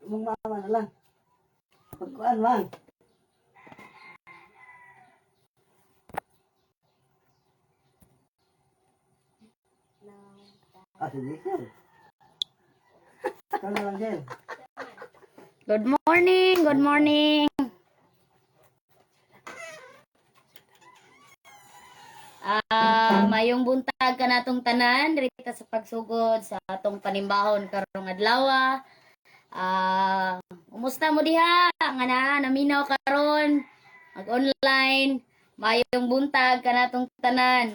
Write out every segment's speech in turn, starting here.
Mong mama na lang. Pagkuan man. Sige, sir. Ikaw na lang, sir. Good morning, good morning. Mayong buntag ka natong tanan dirita sa pagsugod sa atong panimbahon karong adlaw. Kumusta mo diha? Nga naminaw karon mag-online. Mayong buntag ka natong tanan.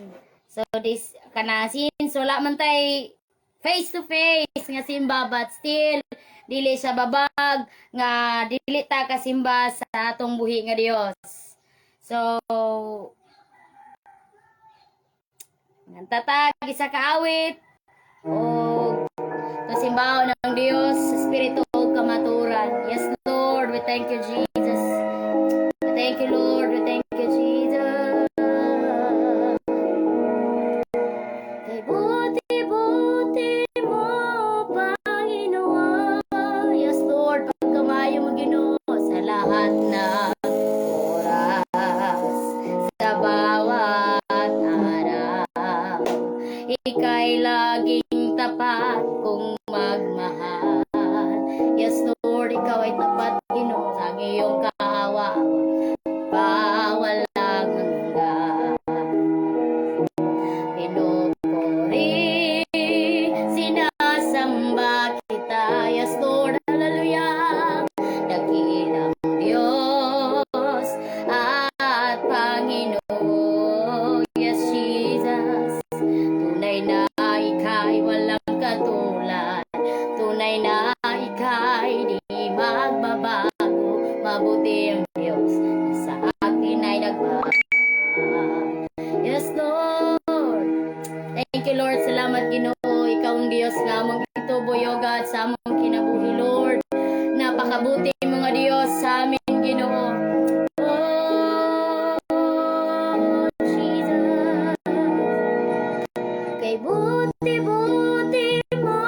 So this kana since wala man tay face to face nga simba, but still dili sa babag nga dili ta kasimba sa atong buhi nga Dios. So nantatag isa ka awit o kasimbaho ng Dios sa espiritu ug kamaturan. Yes Lord, we thank you Jesus. We thank you Lord, we thank you Jesus. Kay buti-buti mo Panginoon. Yes Lord, pagkamayo mo Ginoo sa lahat na oras, sa bawat araw, ika'y laging tapat kung magmahal. Yes Lord, ikaw ay tapat Ginoo sa iyong kaawa, walang hanggan. Pinupuri, sinasamba kita. Yes Lord, hallelujah. Dakilang Diyos at Panginoon. Yes Jesus, tunay na ika'y walang katulad. Tunay na ika'y di magbabago. Mabuti ang Diyos sa akin ay nagmamahal. Yes Lord, thank you Lord, salamat Ginoo. Ikaw ang Diyos nga among ituboy o God sa among kinabuhi Lord. Napakabuti mga Diyos sa amin Ginoo. Oh Jesus, kay buti-buti mo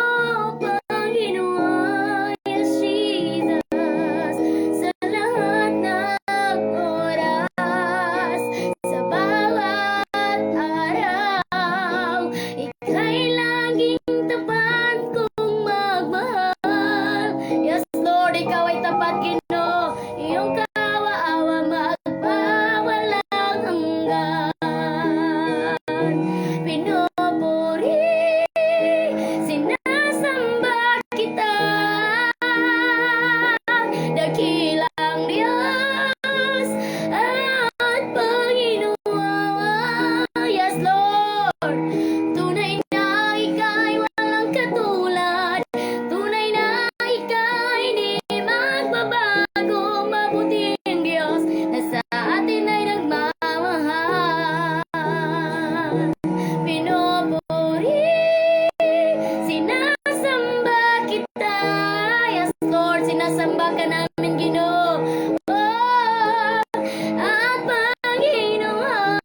Panginoon. Yes Jesus, sa lahat ng oras, sa bawat araw, ika'y laging tapat kung magmahal. Yes Lord, ikaw ay tapat Ginoo. Iyong kaawa-awa magpawalang hanggan. Pinupuri, sinasamba kita. Dakilang Diyos at Panginoon. Yes Lord, tunay na ika'y walang katulad. Tunay na ika'y di magbabago. Mabuti ang Diyos na sa atin ay nagmamahal. Pinupuri, sinasamba kita. Yes Lord, sinasamba ka namin Ginoo. Oh, at Panginoon.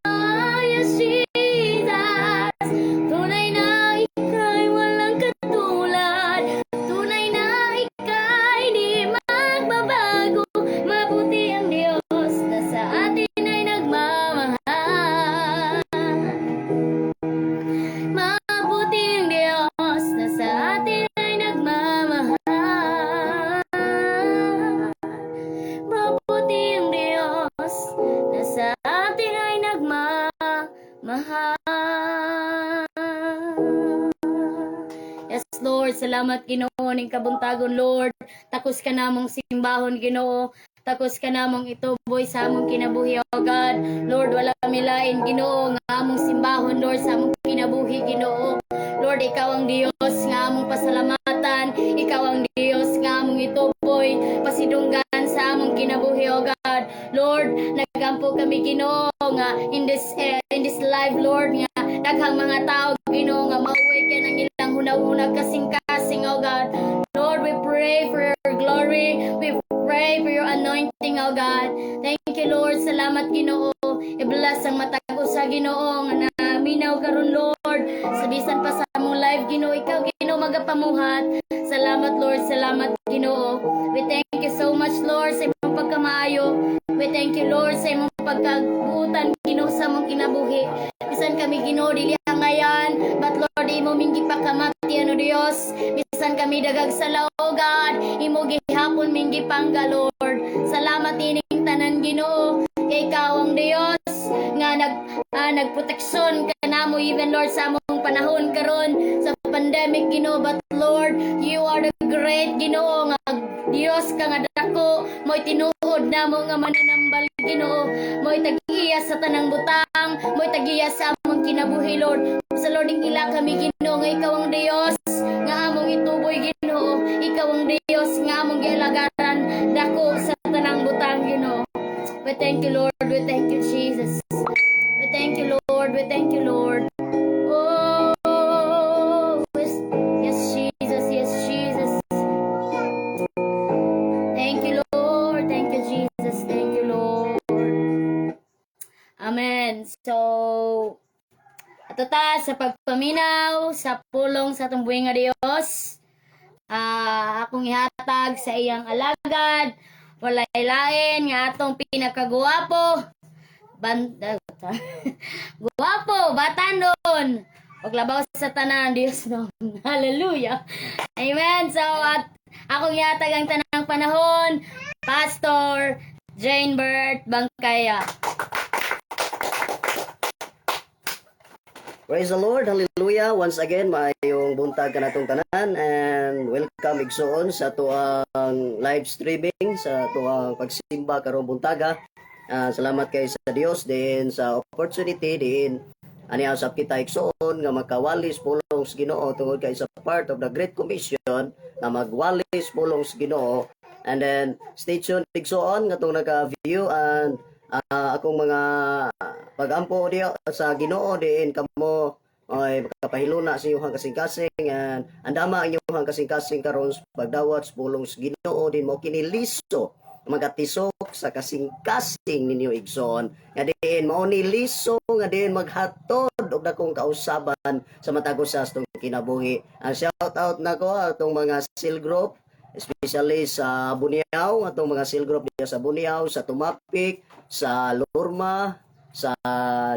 Yes Jesus, tunay na ika'y walang katulad. Tunay na ika'y di magbabago. Mabuti ang Diyos na sa atin ay nagmamahal. Mabuti ang Diyos na sa atin ay nagmamahal. Mabuti ang Diyos na sa atin ay nagmamahal. Yes Lord, salamat Ginoo ning kabuntagon Lord. Takos ka namong simbahon Ginoo. Takos ka namong ituboy sa among kinabuhi o God. Lord, wala kami lain Ginoo nga among simbahon Lord sa among kinabuhi Ginoo. Lord, ikaw ang Dios nga among pasalamatan. Ikaw ang Dios nga among ituboy, pasidunggan sa among kinabuhi o God. Lord, nagampo kami Ginoo nga in this life Lord nga daghang mga tao Ginoo nga mauwi kay nang ilang hunag-hunag kasing-kasing o God. Lord, we pray for your glory. We pray for your anointing o God. Thank you Lord, salamat Ginoo. I-bless ang matag usa Ginoo nga naminaw karon Lord. Sa bisan pa sa among life Ginoo, ikaw Ginoo magapamuhat Salamat, Lord. Salamat, Ginoo. We thank you so much, Lord, sa imong pagkamaayo. We thank you, Lord, sa imong pagkabutan, Ginoo, sa mong kinabuhi. Bisan kami, Ginoo, dili ngayon, but Lord, imo mingi pakamati, ano Dios. Bisan kami dagag sa lao, God. Imo gihapon mingi pangga, Lord. Salamat ining tanan, Ginoo. Kay ikaw ang Dios nga nagproteksyon kanamo, even Lord, sa among panahon karon sa pandemic, Ginoo. But Lord, you are the great, Ginoo, nga Dios ka nga dako. Mo'y tinuod namo nga mananambal, Ginoo. Mo'y tag-iya sa tanang butang, mo'y tag-iya sa among kinabuhi, Lord. Sa Lord, ing ila kami, Ginoo, nga ikaw ang Dios nga among ituboy, Ginoo. Ikaw ang Dios nga among gialagaran dako sa tanang butang, Ginoo. We thank you, Lord. We thank you, Jesus. We thank you, Lord. We thank you, Lord. Oh, yes, Jesus. Yes, Jesus. Thank you, Lord. Thank you, Jesus. Thank you, Lord. Amen. So, ato ta sa pagpaminaw sa pulong sa atong buhing nga Dios. Akong ihatag sa iyang alagad. Walay lain nga atong pinakaguwapo. Guwapo, batanon. Paglabaw sa tanan, Dios no. Hallelujah. Amen. So, at akong ihatag ang tanang panahon, Pastor Jane Bert Bangkaya. Praise the Lord, hallelujah. Once again, maayong buntag ka natong tanan and welcome igsoon sa tuang live streaming, sa tuang pagsimba karong buntaga. Salamat kay sa Dios din sa opportunity din ani usab kita igsoon nga makawalis pulong sa Ginoo tungod kay sa part of the Great Commission na magwalis pulong sa Ginoo. And then stay tuned igsoon nga tong naka-view and akong mga pagampo diya sa Ginoo din kamo ay makapahiluna sa iyong kasing-kasing and andama ang iyong kasing-kasing karon sa pagdawat sa pulong sa Ginoo din mo kiniliso magatisok sa kasing-kasing ninyo igsoon nga diin mao ni liso nga diin maghatod og dakong kausaban sa matagos sa atong kinabuhi. Ang shout out nako atong mga seal group, especially sa Buniaw, atong mga seal group diya sa Buniaw, sa Tumapik, sa Lorma, sa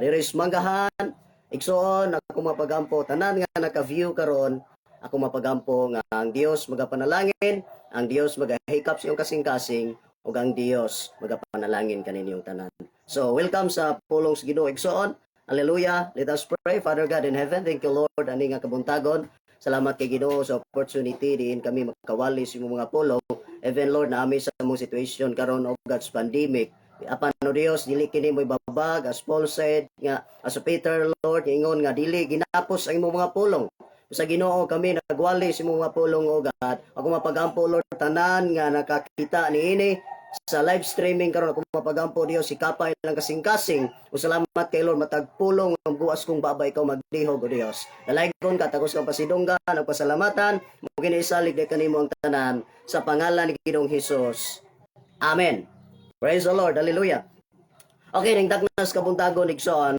Diris Manggahan. Igsoon ako mapagampo tanan nga naka-view karon, ako mapagampo nga ang Dios magapanalangin, ang Dios magahikap sa iyong kasing-kasing ug ang Dios magapanalangin kaninyong tanan. So, welcome sa pulong sa Ginoo igsoon. Hallelujah. Let us pray. Father God in heaven, thank you Lord ani nga kabuntagon. Salamat kay Ginoo sa opportunity din kami makawali sa mga pulong. Even Lord, naami sa mong situation karon og God's pandemic. Apan no Dios, dili kini mo'y babag, as Paul said nga, as Peter Lord, ingon nga dili ginapos ang imong mga pulong. Sa Ginoo kami nagwali sa imong mga pulong o God. Ako mapagampo Lord tanan nga nakakita niini sa live streaming karon ako mapagampo Dios sikapay lang kasing-kasing. O salamat kay Lord matag pulong ang buwas kong babay ikaw maglihog o Dios. Dalaygon ka takos kang pasidunggan ang pasalamatan mo kinisalig de kanimo ang tanan sa pangalan ni Ginoong Hesus. Amen. Praise the Lord. Hallelujah. Okay, ning tagnas kabuntagon igsoon.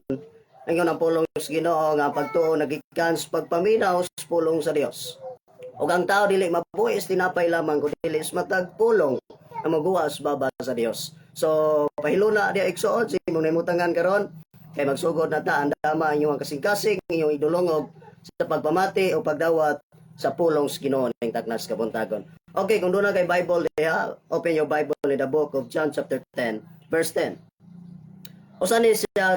Ngayon ang pulong sa Ginoo nga pagtuo nagikan sa pagpaminaw sa pulong sa Dios. Ug ang tao dili mabuhis tinapay lamang kundi dili matag pulong na mabuwas baba sa Dios. So pahiluna dia igsoon si imong nahimutangan karon kay magsugod na ta andama ang inyong kasing-kasing inyong idulongog sa pagpamati o pagdawat sa pulong sa Ginoo ning tagnas kabuntagon. Okay, kung doon na kay Bible diha, open your Bible in the book of John chapter 10, verse 10. Usan ni siya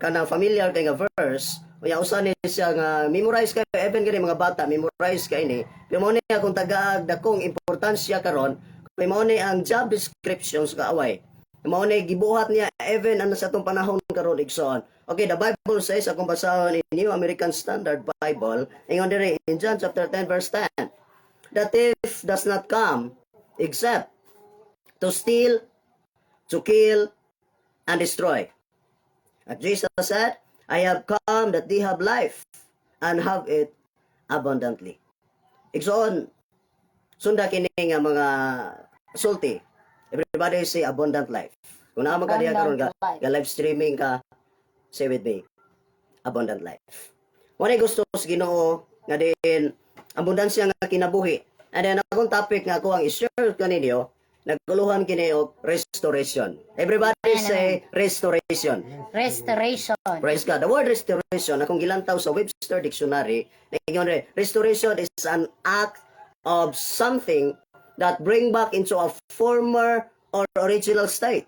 kanang familiar kay nga verse, unya usan ni siya nga memorize kay even kini mga bata memorize kay ni. Mo ni akong tagaag dakong importansya karon, kay mao ni ang job descriptions kaaway. Mao ni gibuhat niya even ano sa atong panahon karon igsoon. Okay, the Bible says akong basahon in New American Standard Bible, ingon diri in John chapter 10 verse 10. The thief does not come except to steal, to kill, and destroy. And Jesus said, I have come that they have life and have it abundantly. Igsoon, sunda kini nga mga sulti. Everybody say abundant life. Kung naman ka diya karon ka live streaming ka, say with me, abundant life. Wala gusto sa Ginoo nga din abundansya nga kinabuhi. And then akong topic nga ako ang i-share kaninyo, nagkuluhan kini og restoration. Everybody Amen, say restoration. Restoration. Praise God. The word restoration, akong gilantaw sa Webster Dictionary, restoration is an act of something that bring back into a former or original state.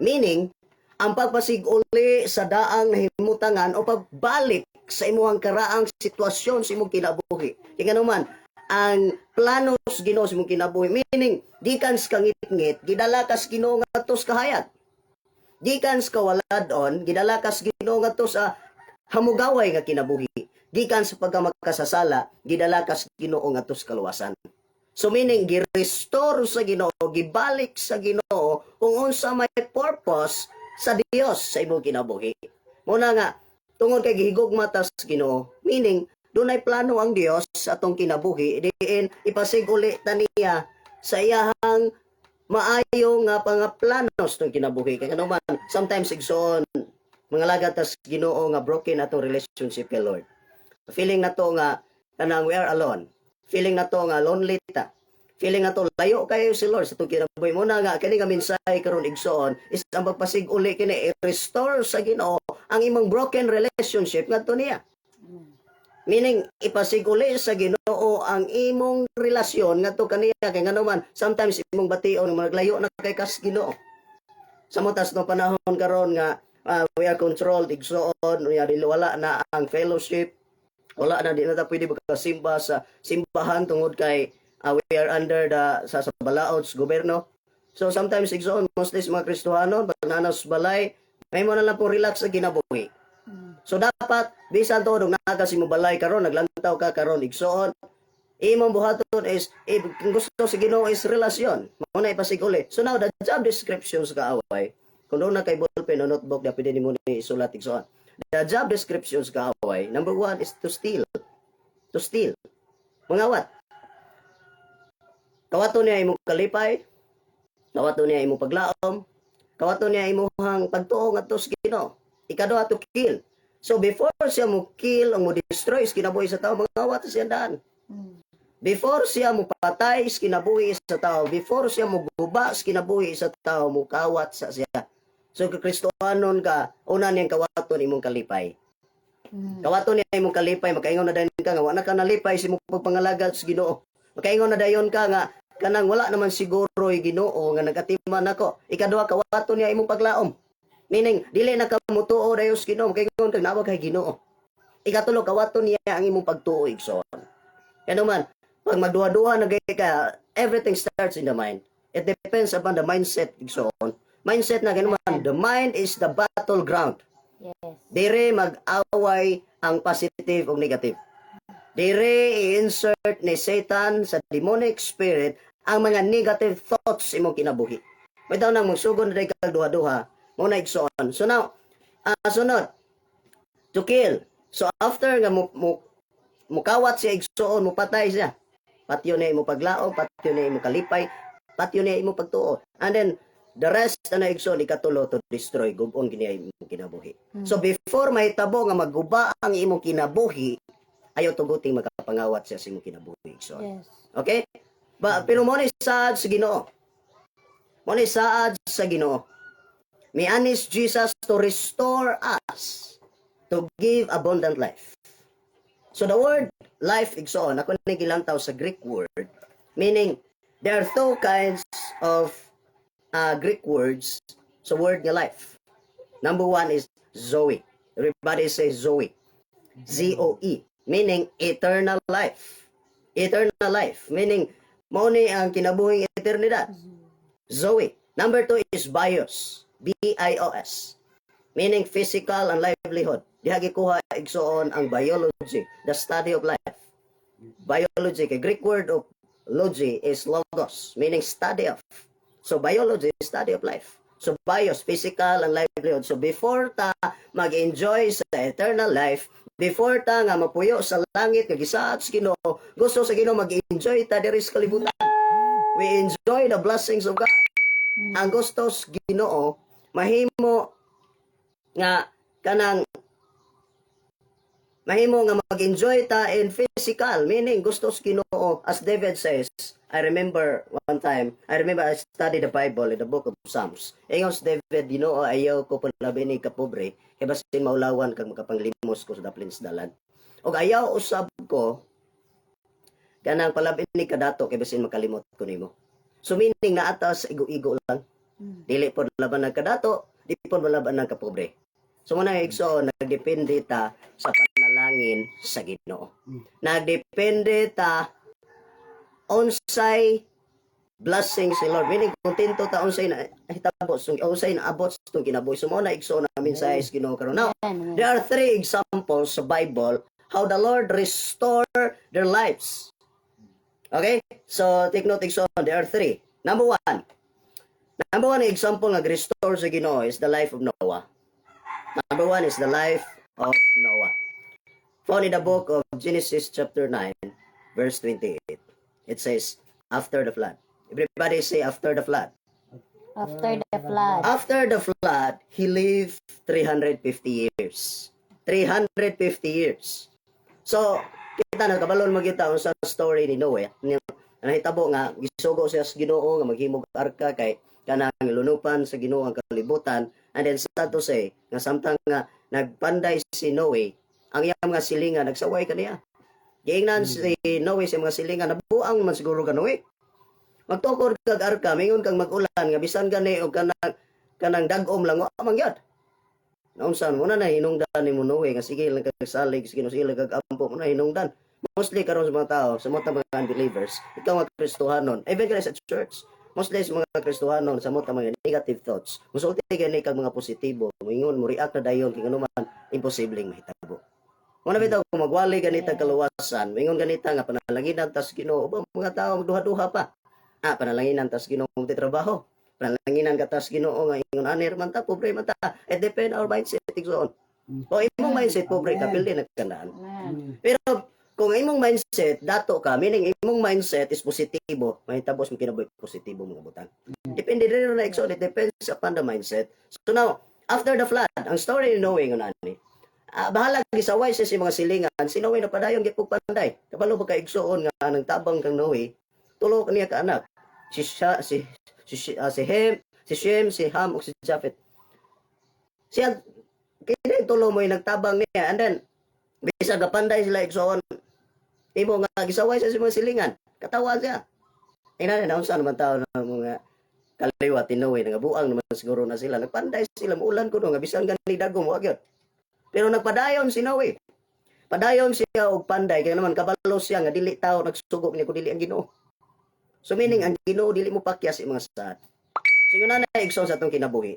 Meaning, ang pagpasiguli sa daang nahimutangan o pagbalik sa imuhang karaang sitwasyon sa imong kinabuhi. Kaya naman, ang plano sa Ginoo sa imong kinabuhi, meaning, gikan sa kangit-ngit, gidala ka sa Ginoo ngadto sa kahayag. Gikan sa kawaladon, gidala ka sa Ginoo ngadto sa hamugaway nga kinabuhi. Gikan sa pagkamakasasala, gidala ka sa Ginoo ngadto sa kaluwasan. So meaning, gi-restore sa Ginoo, gibalik sa Ginoo kung unsa may purpose sa Dios sa imong kinabuhi. Muna nga, tungod kay gihigugma ta sa Ginoo, meaning, dunay plano ang Dios sa atong kinabuhi, diin ipasiguli ta niya sa iyahang maayo nga pangaplanos ng kinabuhi. Kaya naman, sometimes igsoon, mga lagat tas Ginoo nga broken atong relationship kay Lord. Feeling na to nga, kanang we are alone. Feeling na to nga lonely ta. Feeling na to layo kayo si Lord sa itong kinabuhi. Muna nga, kini nga minsay karon igsoon, is ang pagpasiguli kini, i-restore sa Ginoo ang imong broken relationship ngadto niya. Meaning, ipasiguli sa Ginoo ang imong relasyon ngadto kaniya. Kaya nga naman, sometimes imong bation, maglayo na kay kas Ginoo. Sa mutas no panahon karon nga, we are controlled, igsoon, wala na ang fellowship, wala na, di na ta pwede magkasimba sa simbahan tungod kay we are under the sa balaod sa gobyerno. So sometimes igsoon, mostly sa mga Kristohanon, pag nanas balay, may mo na lang po relax sa kinabuhi. So dapat, bisan to, nung nakas mo balay karon, naglantaw ka karon, igsoon, imong buhaton is, kung gusto sa Ginoo is relasyon. Muna ipasiguli. So now, the job descriptions ka away, kung doon na kay ballpen o notebook, na pwede mo ni isulat igsoon. The job descriptions ka away, number 1 is to steal. To steal. Mangawat. Kawato niya imong kalipay, kawato niya imong paglaom, kawato niya imong pagtuo ngadto sa Ginoo. Ikaduha to kill. So before siya mo kill o mo destroy sa kinabuhi sa tao, mangawat siya daan. Before siya mo patay sa kinabuhi sa tao, before siya mo guba sa kinabuhi sa tao, mo kawat sa siya. So kung Kristohanon ka, una niyang kawaton imong kalipay. Kawaton niya imong kalipay, makaingon na dayon ka nga wala ka nalipay sa imong pagpangalagad sa Ginoo. Makaingon na dayon ka nga kanang wala naman siguro yung Ginoo nga nagatiman nako. Ikaduha, kawaton niya imong paglaom. Meaning, dili na ka mutuo dayon sa Ginoo, makaingon kag nawag kay Ginoo. Ikatulo, kawaton niya ang imong pagtuo igsoon. Kaya naman, pag magduha-duha na gay ka, everything starts in the mind. It depends upon the mindset igsoon. Mindset na ganoon, the mind is the battleground. Yes. Dire mag-away ang positive o negative. Dire i-insert ni Satan sa demonic spirit ang mga negative thoughts imong kinabuhi. May daw nang magsugod na kag duha-duha, mo na igsoon. So now, sunod, to kill. So after nga mukawat siya igsoon, mupatay siya. Patyo na imo paglaom, patyo na imo kalipay, patyo na imo pagtuo. And then, the rest na igsoon, ikatulo to destroy, gubon gini imong kinabuhi. So before mahitabo nga magguba ang imong kinabuhi, ayaw tuguting magkapangawat siya sa imong kinabuhi. So, Yes. okay? Pero mo ni saad sa Ginoo. Mo ni saad sa Ginoo. Mianis Jesus to restore us, to give abundant life. So the word life igsoon, ako na gilantaw sa Greek word, meaning there are two kinds of Greek words sa word nga life. Number 1 is Zoe. Everybody say Zoe. Z-O-E. Meaning eternal life. Eternal life. Meaning, mo ni ang kinabuhing eternidad. Zoe. Number 2 is bios. B-I-O-S. Meaning physical and livelihood. Diha gikuha igsoon ang biology, the study of life. Biology, kay Greek word of logy is logos, meaning study of. So biology is study of life. So bios, physical and livelihood. So before ta mag-enjoy sa eternal life, before ta nga mapuyo sa langit nga gisaad sa Ginoo, gusto sa Ginoo mag-enjoy ta diri sa kalibutan. We enjoy the blessings of God. Ang gusto sa Ginoo mahimo nga kanang Mahimo nga mag-enjoy ta in physical, meaning gusto sa Ginoo. As David says, I remember I studied the Bible in the book of Psalms. Ingon si David, Ginoo, ayaw ko palabi ni kapobre, kay basin maulawan kag makapanglimos ko sa daplin sa dalan. Og ayaw usab ko kanang palabi ni kadato kay basin makalimot ko nimo. So meaning naatas igo-igo lang. Dili pod laban ng kadato, di pod laban ng kapobre. So muna igsoon, nagdepende ta sa panalangin sa Ginoo. Nagdepende ta unsay blessing si Lord. Meaning kontento ta unsay na hitabo, unsay na abot sa kinabuhi. So muna igsoon namin sa Ginoo karon. Now, there are 3 examples sa Bible how the Lord restore their lives. Okay? So take note igsoon, there are 3. Number 1 example nga restore sa Ginoo is the life of Noah. Number 1 is the life of Noah. Found in the book of Genesis chapter 9, verse 28. It says, after the flood. Everybody say, after the flood. After the flood. After the flood, he lived 350 years. 350 years. So, kita na, kabalon magkita sa story ni Noah. Nahitabo nga, gisugo siya sa Ginoo, nga maghimog arka kay kanang lunupan sa Ginoo ang kalibutan. And then sad to say, nga samtang nga nagpanday si Noe, ang iyang mga silingan, nagsaway kaniya. Giingnan si Noe sa mga silingan, nabuang man siguro ka Noe. Magtukod kag arka, mingon kang magulan, nga bisan gani o kanang dagom lang, amangyad. Naunsan, muna na hinungdan ni mo Noe, nga sige lang kag salig, sige no sila kag ampo, muna hinungdan. Mostly karon sa mga tao, sa mga unbelievers, ikaw mga Kristohanon, even ka sa church, mostly sa mga Kristohanon, sa mga negative thoughts, musulti gani kag mga positibo, mingon mo react na dayon kay anuman imposibleng mahitabo. Muna bitaw kung magwali ganita kaluwasan, mingon ganita nga panalanginan tas Ginoo, ba mga tao magduha-duha pa. Panalanginan tas Ginoo trabaho. Panalanginan ka tas Ginoo nga ingon aner man ta, pobre man ta. It depend our mindset igsoon. O imong mindset pobre ka pildi nagkandaan. Pero kung imong mindset dato ka, meaning imong mindset is positibo, mahitabo sa kinabuhi positibo mga butan. Depende rin na igsoon, it depends upon the mindset. So now, after the flood, ang story ni Noe nga nani. Bahala gisaway sa mga silingan, si Noe na padayon gipug panday. Kabalo ba ka igsoon nga nang tabang kang Noe, tulo kaniya ka anak. Si Shem, si Ham, ug si Japhet. Siya kini tulo mo nagtabang niya, and then bisa gapanday sila igsoon. Imo nga gisaway sa mga silingan, katawa siya. Ina na unsa naman tao na mga kaliwa tinuwi nga buang naman siguro na sila. Nagpanday sila muulan kuno nga bisan gani dagom wa gyud. Pero nagpadayon si Noe. Padayon siya og panday kay naman kabalo siya nga dili tao nagsugok niya kun dili ang Ginoo. So meaning ang Ginoo dili mo pakyas mga sad. So yun na igsoon sa atong kinabuhi.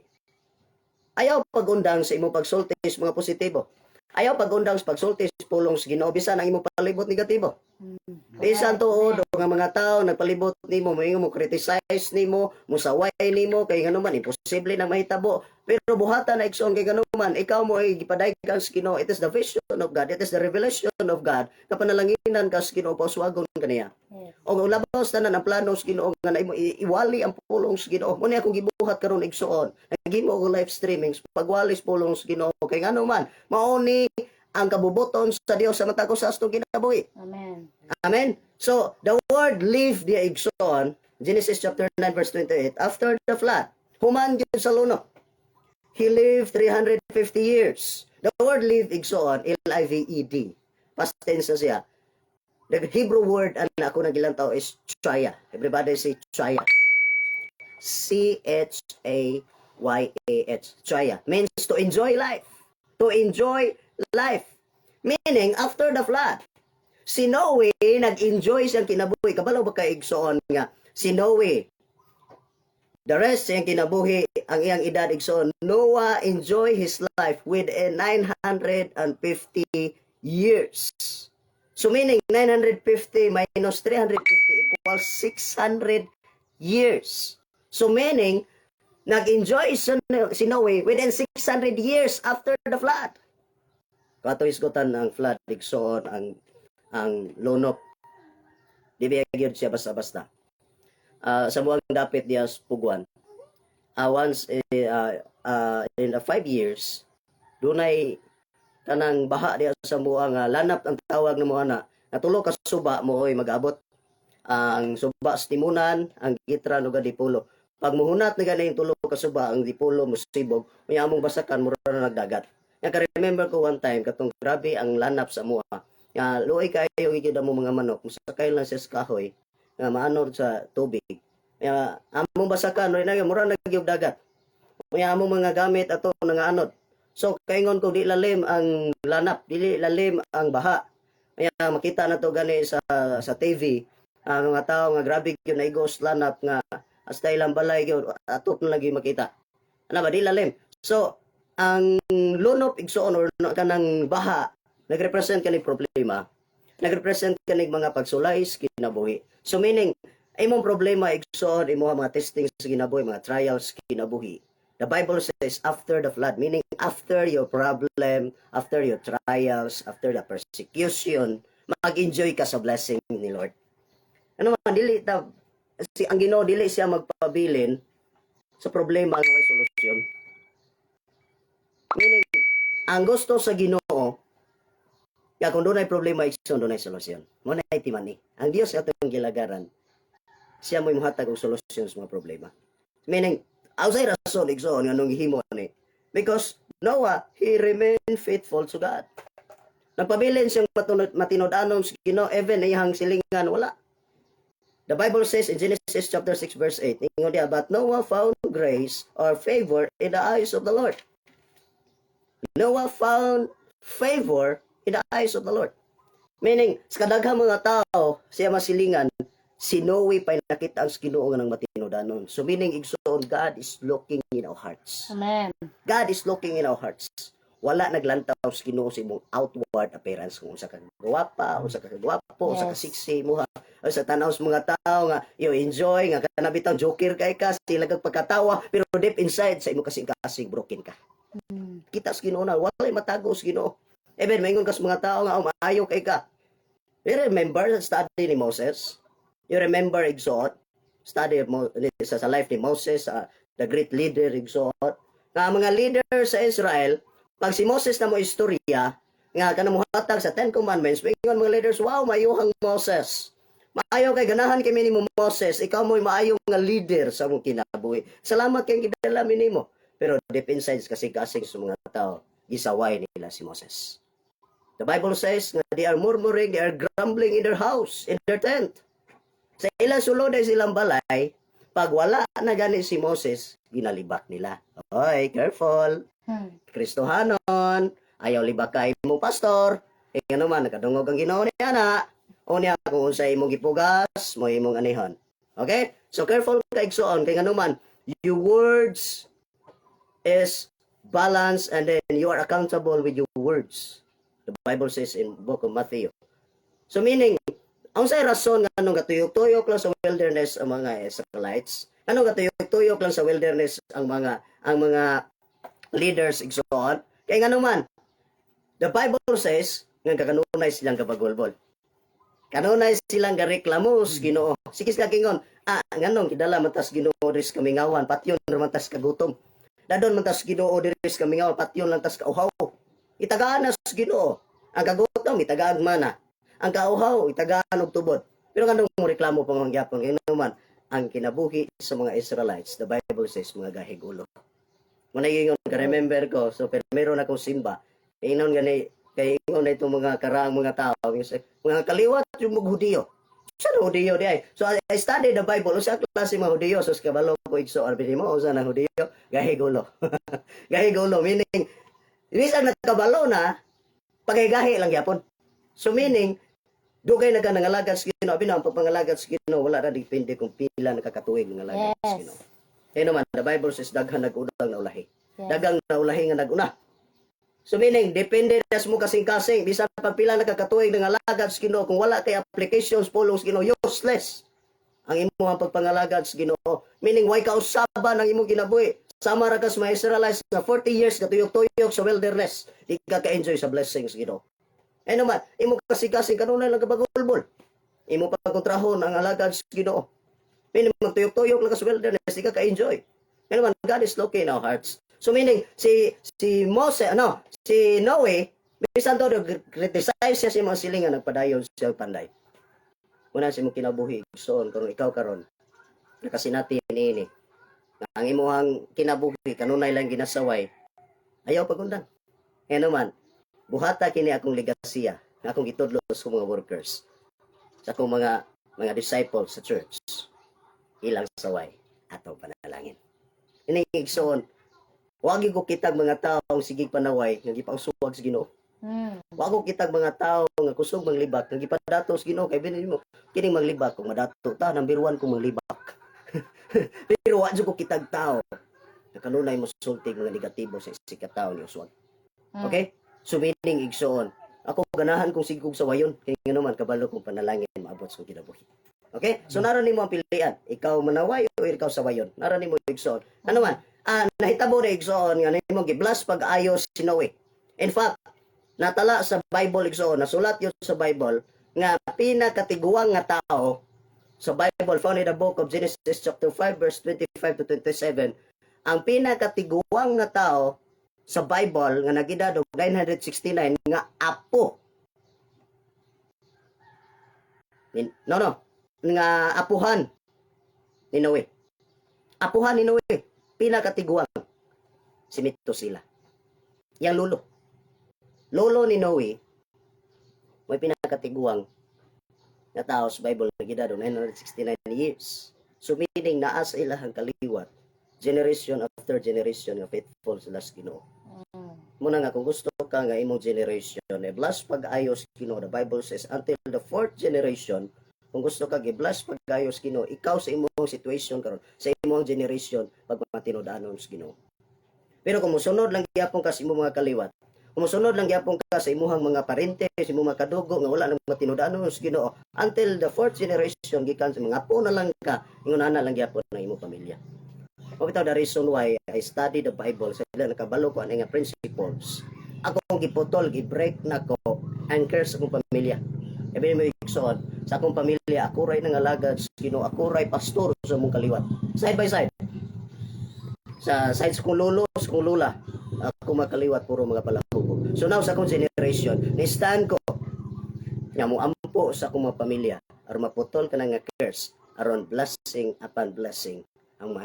Ayaw pagundang sa imong pagsultis mga positibo. Ayaw pagundang sa pagsultis pulong sa Ginoo bisan ang imong palibot negatibo. Bisan tuod nga mga tao nagpalibot nimo, moingon mo criticize nimo, musaway nimo kay nganuman imposible na mahitabo. Pero buhatan na igsoon kay nganuman, ikaw mo ay gipadaygan sa Ginoo. It is the vision of God, it is the revelation of God. Kapanalanginan ka sa Ginoo pauswagon kaniya. O ulabos tanan ang plano sa Ginoo nga naimo iwali ang pulong sa Ginoo. Muna akong gibuhat karon igsoon. Nagimo og live streaming pagwalis pulong sa Ginoo kay nganuman mao ni ang kabubuton sa Dios sa mata ko sa astong kinabuhi. Amen. Amen. So, the word live di igsoon, Genesis chapter 9 verse 28, after the flood, human gyud sa luno. He lived 350 years. The word live igsoon, L-I-V-E-D. Past tense na siya. The Hebrew word na ako nagilang tao is chaya. Everybody say chaya. C-H-A-Y-A-H. Chaya. Means to enjoy life. To enjoy life. Meaning, after the flood, si Noe, nag-enjoy siyang kinabuhi. Kabalo ba ka igsoon nga? Si Noe, the rest siyang kinabuhi, ang iyang edad igsoon. Noah enjoy his life within 950 years. So meaning, 950 minus 350 equals 600 years. So meaning, nag-enjoy si Noe within 600 years after the flood. Kato isgotan ang flood, igsoon ang lunok. Di ba gyud siya basta-basta. Sa buwang dapit diya puguan. Once in 5 years, dunay kanang baha diya sa mua nga lanap ang tawag ng mga na tulo ka suba mo oy mag-abot ang suba sa timunan, ang gitra no dipulo. Pag muhunat na gani yung tulo ka suba ang dipulo mo sibog, may among basakan mura na nagdagat. Nga ka remember ko one time katong grabe ang lanap sa mua. Nga luoy kayo igid mo mga manok, musakay lang sa kahoy nga maanor sa tubig. Nga among basakan mura nagyog dagat. Kaya among mga gamit ato nga anod. So kaingon ko di lalim ang lanap, dili lalim ang baha. Kaya makita na to gani sa TV ang mga tao nga grabe gyud na igos lanap nga hasta ilang balay gyud atop na lagi makita. Ana ba di lalim. So ang lunop igsoon or kanang baha nagrepresent kani problema. Nagrepresent kani mga pagsulay sa kinabuhi. So meaning imong problema igsoon imong mga testing sa kinabuhi, mga trials sa kinabuhi. The Bible says after the flood, meaning after your problem, after your trials, after the persecution, mag-enjoy ka sa blessing ni Lord. Ano man, ang Ginoo dili siya magpabilin sa problema nga may solusyon. Meaning, ang gusto sa Ginoo, kaya kung doon ay problema, doon ay solusyon. Muna ay timani. Ang Diyos atong gilagaran, siya mo imuhatag og solusyon sa mga problema. Meaning, outside rason, igsoon, nga nung himo ni. Because Noah, he remained faithful to God. Nagpabilin siyang matinodanon sa Ginoo, even iyang silingan, wala. The Bible says in Genesis chapter 6 verse 8, ingon diya, but Noah found grace or favor in the eyes of the Lord. Noah found favor in the eyes of the Lord. Meaning, sa kadaghang mga tao, siya masilingan, si Noe pa'y nakita ang Ginoo nga ng matinodanon. So meaning, igsoon, God is looking in our hearts. Amen. God is looking in our hearts. Wala naglantaw sa Ginoo sa imong outward appearance kung sa kagwapa, o sa kagwapo, o sa kasiksi mo ha, o sa tanaw sa mga tao nga you enjoy nga kanabitang joker kay ka, sila kag pagkatawa, pero deep inside sa imong kasing-kasing broken ka. Kita sa Ginoo na wala matago sa Ginoo. Even maingon ka sa mga tao nga maayo kay ka. You remember the study ni Moses? You remember Exod, study sa life ni Moses, the great leader Exod. Nga mga leader sa Israel, pag si Moses na mo istorya, nga kanamuhatag sa 10 Commandments, mingon mga leaders, wow, mayuhang Moses. Maayo kay ganahan kami ni mo Moses, ikaw mo'y maayo nga leader sa mong kinabuhi. Salamat kayong gidala minimo. Pero deep inside kasing-kasing sa mga tao, gisaway nila si Moses. The Bible says nga they are murmuring, they are grumbling in their house, in their tent. Sa ilang sulod ay silang balay, pag wala na gani si Moses, ginalibak nila. Oy, careful. Kristohanon, ayaw libak kay mo pastor. Eh ano man, nakadungog ang Ginoo niya na. O niya kung unsay imong gipugas, mo imong anihon. Okay? So careful kay igsoon kay ngano man, your words is balance and then you are accountable with your words. The Bible says in book of Matthew. So meaning, ang say rason nga anong gatuyok-tuyok lang sa wilderness ang mga Israelites, anong gatuyok-tuyok lang sa wilderness ang mga leaders igsoon, kay ngano man, the Bible says nga kakanunay silang kabagulbol. Kanunay silang gareklamos Ginoo. Sige ka kingon, nganong kidala man tas Ginoo dis kamingawan, patyon man tas kagutom. Dadon man tas Ginoo dis kamingawan, patyon lang tas kauhaw. Itagaan na sa Ginoo. Ang kagutom itagaan mana. Ang kauhaw itagaan og tubod. Pero kanong mo reklamo pa mga gyapon kay naman ang kinabuhi sa mga Israelites, the Bible says mga gahigulo. Muna yung ka-remember ko, so pero meron akong simba. Inon gani, kay ingon na itong mga karaang mga tao, mga kaliwat yung mga Hudiyo. Saan Hudiyo di ay? So I studied the Bible, sa klase mga Hudiyo, so kabalo ko igso, arbin mo, saan ang Hudiyo? Gahigulo. Gahigulo, meaning, minsan nagkabalo na, pagay-gahi lang yapon. So meaning, dugay na ka nangalagad sa Ginoo, abin ang pagpangalagad sa Ginoo, wala na depende kung pila nakakatuig nangalagad sa Ginoo. Kaya naman, the Bible says, daghan nag-unang naulahi. Dagang naulahi nga nag-una. So meaning, depende na mo kasing-kasing. Bisan pagpila nakakatuig ng alagad sa Ginoo, kung wala kay applications, pulong sa Ginoo, useless ang imo ang pagpangalagad sa Ginoo. Meaning, why kausaban ang imong kinabuhi? Sama ra ka sa mga Israelites na 40 years katuyok-tuyok sa wilderness. Di ka ka-enjoy sa blessings sa Ginoo. Eh naman, imo kasing-kasing kanunay lang kabagulbol. Imo pagkontrahon ang alagad sa Ginoo. Meaning, magtuyok-tuyok lang ka sa wilderness, di ka ka-enjoy. Eh naman, God is looking in our hearts. So meaning, si Noe, Bisan to criticize siya sa mga silingan nagpadayon siya panday. Una si mo kinabuhi igsoon karon ikaw karon nakasinati ini. Ang imuhang kinabuhi kanunay lang ginasaway. Ayaw pagundan. Ano man, buhata kini akong legasya nga akong gitudlo sa mga workers. Sa akong mga disciples sa church. Ilang saway atong panalangin. Ini igsoon. Wag ko kitag mga taong sigig panaway nga gipangsuwag sa Ginoo. Wa ko kitag mga tao nga kusog manglibak nga gipadatos Ginoo kay binili mo kining manglibak kung madato ta number 1 kung manglibak. Pero wa jud ko kitag tao nga kanunay mo sultig mga negatibo sa isika tao ni uswag. Okay? So meaning igsoon. Ako ganahan kong sigug sa wayon kay nganuman kabalo kong panalangin maabot sa kinabuhi. Okay? So naron nimo ang pilian, ikaw manaway o ikaw sa wayon. Naron nimo igsoon. Ano man? Nahitabo na igsoon nga nimo giblas pag-ayos si Noe. In fact, natala sa Bible igsoon, nasulat yun sa Bible nga pinakatiguang nga tao sa Bible found in the book of Genesis chapter 5 verse 25 to 27. Ang pinakatiguang nga tao sa Bible nga nagedad og 969 nga apo. No, nga apuhan ni Noe. Apuhan ni Noe, pinakatiguang si Metusela. Yang lolo ni Noe, may pinakatiguang na tao sa Bible na gidado 969 years. So meaning naa sa ilahang kaliwat, generation after generation nga faithful sila sa Ginoo. Muna nga kung gusto ka nga imong generation, bless pag-ayos Ginoo. The Bible says until the 4th generation, kung gusto ka gi-bless pag-ayos Ginoo, ikaw sa imong situation karon, sa imong generation pagmatinud-anon sa Ginoo. Pero kung musunod lang gyapon ka sa imong mga kaliwat, kumusunod lang gyapon ka sa imuhang mga parente, sa imong mga kadugo nga wala nang matinud-anon sa Ginoo until the 4th generation gikan sa mga apo na lang ka, ingon ana lang gyapon ng imong pamilya. O bitaw the reason why I study the Bible sa sila nakabalo ko ani nga principles. Akong giputol, gi-break na ko anchor sa akong pamilya. Sabi mo igsoon, sa akong pamilya ako ray nangalagad sa Ginoo, ako ray pastor sa mong kaliwat. Side by side. Sa side sa kong lolo, sa kong lula, ako makaliwat puro mga palahubo. So now sa akong generation, ni-stand ko nga mo ampo sa akong mga pamilya aron maputol ka na nga curse aron blessing upon blessing ang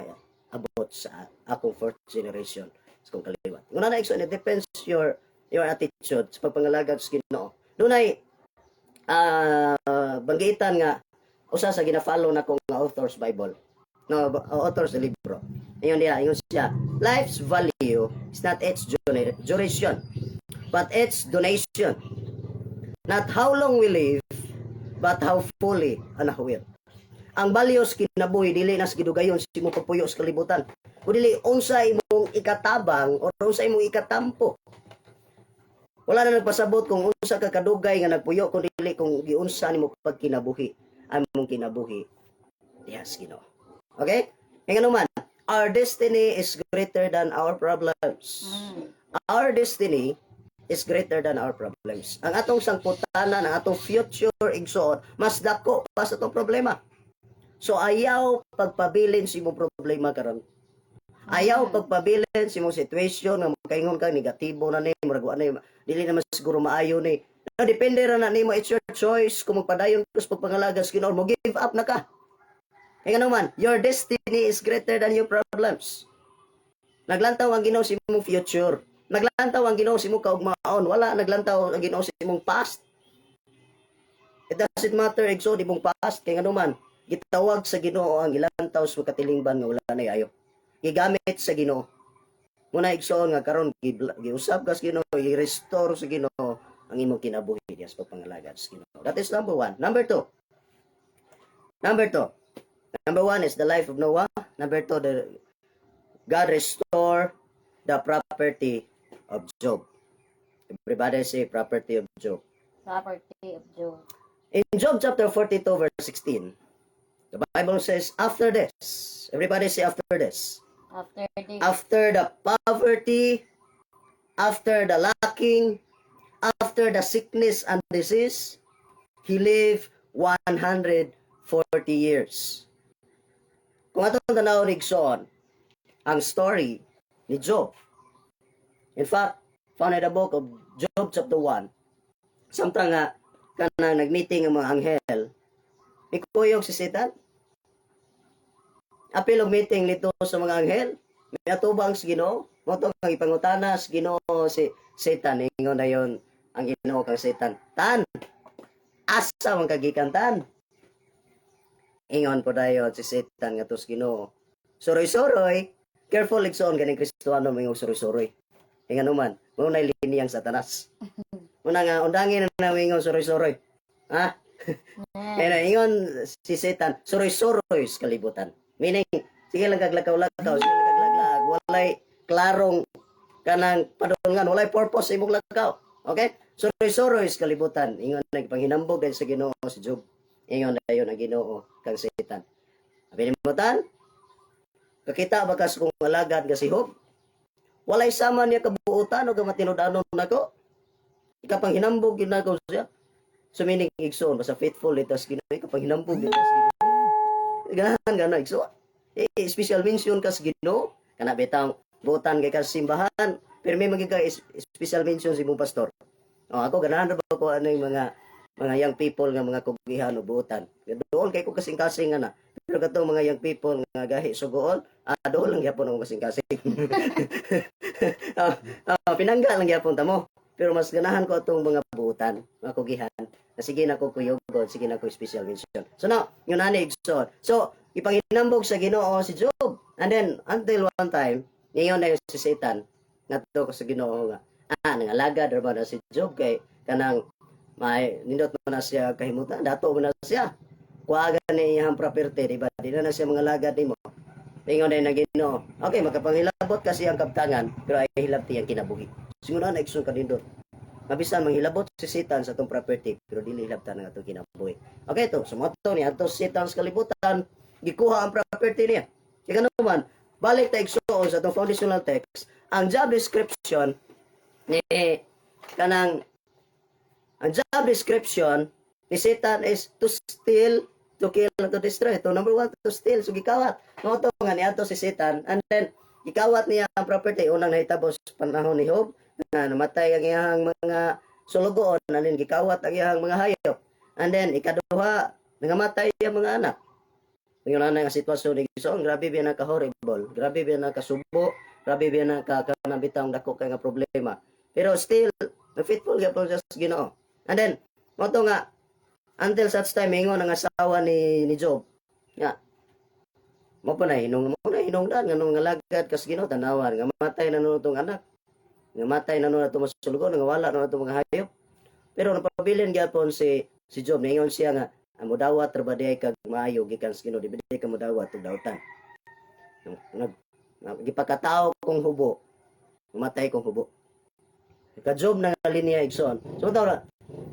abot sa akong 4th generation sa akong kaliwat. Kung na igsoon, it depends your attitude sa pagpangalagad sa Ginoo. Dunay banggitan nga usa sa gina-follow na kong author's Bible. No, author's libro. Ayun siya. Life's value is not its duration, but its donation. Not how long we live, but how fully and how well. Ang values kinabuhi dili na gidugayon sa imong pagpuyo sa kalibutan. O dili unsa imong ikatabang o unsa imong ikatampo. Wala na nagpasabot kung unsa ka kadugay nga nagpuyo kung dili kung giunsa nimo pagkinabuhi. Among kinabuhi. Yes, Ginoo. Okay? Nga naman, our destiny is greater than our problems. Our destiny is greater than our problems. Ang atong sangputanan, ang atong future igsoon, mas dako pa sa atong problema. So ayaw pagpabilin sa imong problema karon. Ayaw pagpabilin sa imong situation nga makaingon ka negatibo na ni, murag na dili naman siguro maayo ni. No, depende ra na nimo, it's your choice kung magpadayon ka sa pagpangalaga sa Ginoo, mo give up na ka. Kaya naman, your destiny is greater than your problems. Naglantaw ang Ginoo sa imong future. Naglantaw ang Ginoo sa imong kaugmaon. Wala naglantaw ang Ginoo sa imong past. It doesn't matter igsoon imong past. Kaya naman, gitawag sa Ginoo ang ilantaw sa katilingban nga wala na ayo. Gigamit sa Ginoo. Muna igsoon nga karon giusab ka sa Ginoo, i-restore sa Ginoo ang imong kinabuhi diya sa pagpangalagad sa Ginoo. That is number 1. Number 2. Number 1 is the life of Noah. Number 2, God restore the property of Job. Everybody say property of Job. Property of Job. In Job chapter 42 verse 16, the Bible says, after this, everybody say after this. After the poverty, after the lacking, after the sickness and disease, he lived 140 years. Kung atong tanawon igsoon ang story ni Job. In fact, found in the book of Job chapter 1. Samtang nga kanang nagmeeting ang mga anghel, mikuyog si Satan. Apil og meeting nito sa mga anghel, may atubang si Ginoo, mo to ang ipangutana si Ginoo si Satan, ingon dayon ang Ginoo kang Satan. Tan, asa man kagikan tan? Ingon po dayon si Satan nga tos Ginoo. Soroy-soroy, careful igsoon ganing Kristohano mingog soroy-soroy. Ingon man, mo na liniyang Satanas. Muna nga undangin na mingog soroy-soroy. Ha? Kaya ingon si Satan, soroy-soroy sa kalibutan. Meaning, sige lang kaglakaw-lakaw, sige lang kaglaglag, walay klarong kanang padulngan, walay purpose sa imong lakaw. Okay? Soroy-soroy sa kalibutan. Ingon na panghinambog dahil sa Ginoo si Job. Ingon na yun ang Ginoo kang Satan. Pinimutan, kakita ba kas kung alagad nga si Job? Walay sama niya kabuutan o kamatinudanon nako. Ikapang hinambog yun nako siya. So meaning igsoon, basta faithful ito sa Ginoo, ikapang hinambog ito sa Ginoo. Ganahan igsoon. Special mention ka sa Ginoo, kana betang buutan kay ka sa simbahan, pero may magika special mention si mong pastor. Ako ganahan ra ba ko ano yung mga young people nga mga kugihan o buutan. Doon kay ko kasing-kasing na. Pero katong mga young people nga gahi sugoon, doon lang gyapon ang kasing-kasing. Pinangga lang gyapon ta mo. Pero mas ganahan ko itong mga buutan, mga kugihan. Na sige na ko kuyugod, sige na ko special mention. So now, yun na igsoon. So, ipanghinambog sa Ginoo si Job. And then, until one time, ngayon na si Satan, nato ko sa Ginoo nga, nangalagad ra na si Job kay kanang may nindot mo na siya kahimutan, dato mo na siya. Kuwagan ni iyang property, diba? Di na siya mga lagad ni mo. Ingon na Ginoo. Okay, makapanghilabot kasi ang kaptangan, pero ay hilabti ang kinabuhi. Siguro na iksun ka din doon. Mabisan manghilabot si Satan sa itong property, pero dili hilabtan ang itong kinabuhi. Okay, ito, sumoto niya, ito Satan sa kalibutan, gikuha ang property niya. Kaya naman, balik tayo iksuon sa itong foundational text, ang job description ni kanang ang job description ni Satan is to steal, to kill, and to destroy. Ito, number 1, to steal. So, gikawat. No, ito nga niya si Satan. And then, gikawat niya ang property. Unang nahitabos panahon ni Job, na namatay ang iyang mga sulugoon. And then, gikawat ang iyang mga hayop. And then, ikaduha, nangamatay ang mga anak. Yung nanay nga sitwasyon ni Gisoon, grabe biya naka-horrible. Grabe biya naka-subo. Grabe biya naka-kanabitang dako kay nga problema. Pero still, faithful ka po sa Ginoo. And then, mo to nga, until such time, ingon ang asawa ni Job. Nga, mo pa na hinungdan, nga nung ngalagad kas Ginoo, tanawan, nga matay na nun itong anak. Nga matay na nun itong masulugon, nga wala na itong mga hayop. Pero napabilin gyapon si Job, ingon siya nga, amo dawat trabaday kag maayo gikan sa Ginoo, di ka mo dawat ug dawtan. Gipakatao kong hubo, matay kong hubo. Ka Job na linya igsoon. So daw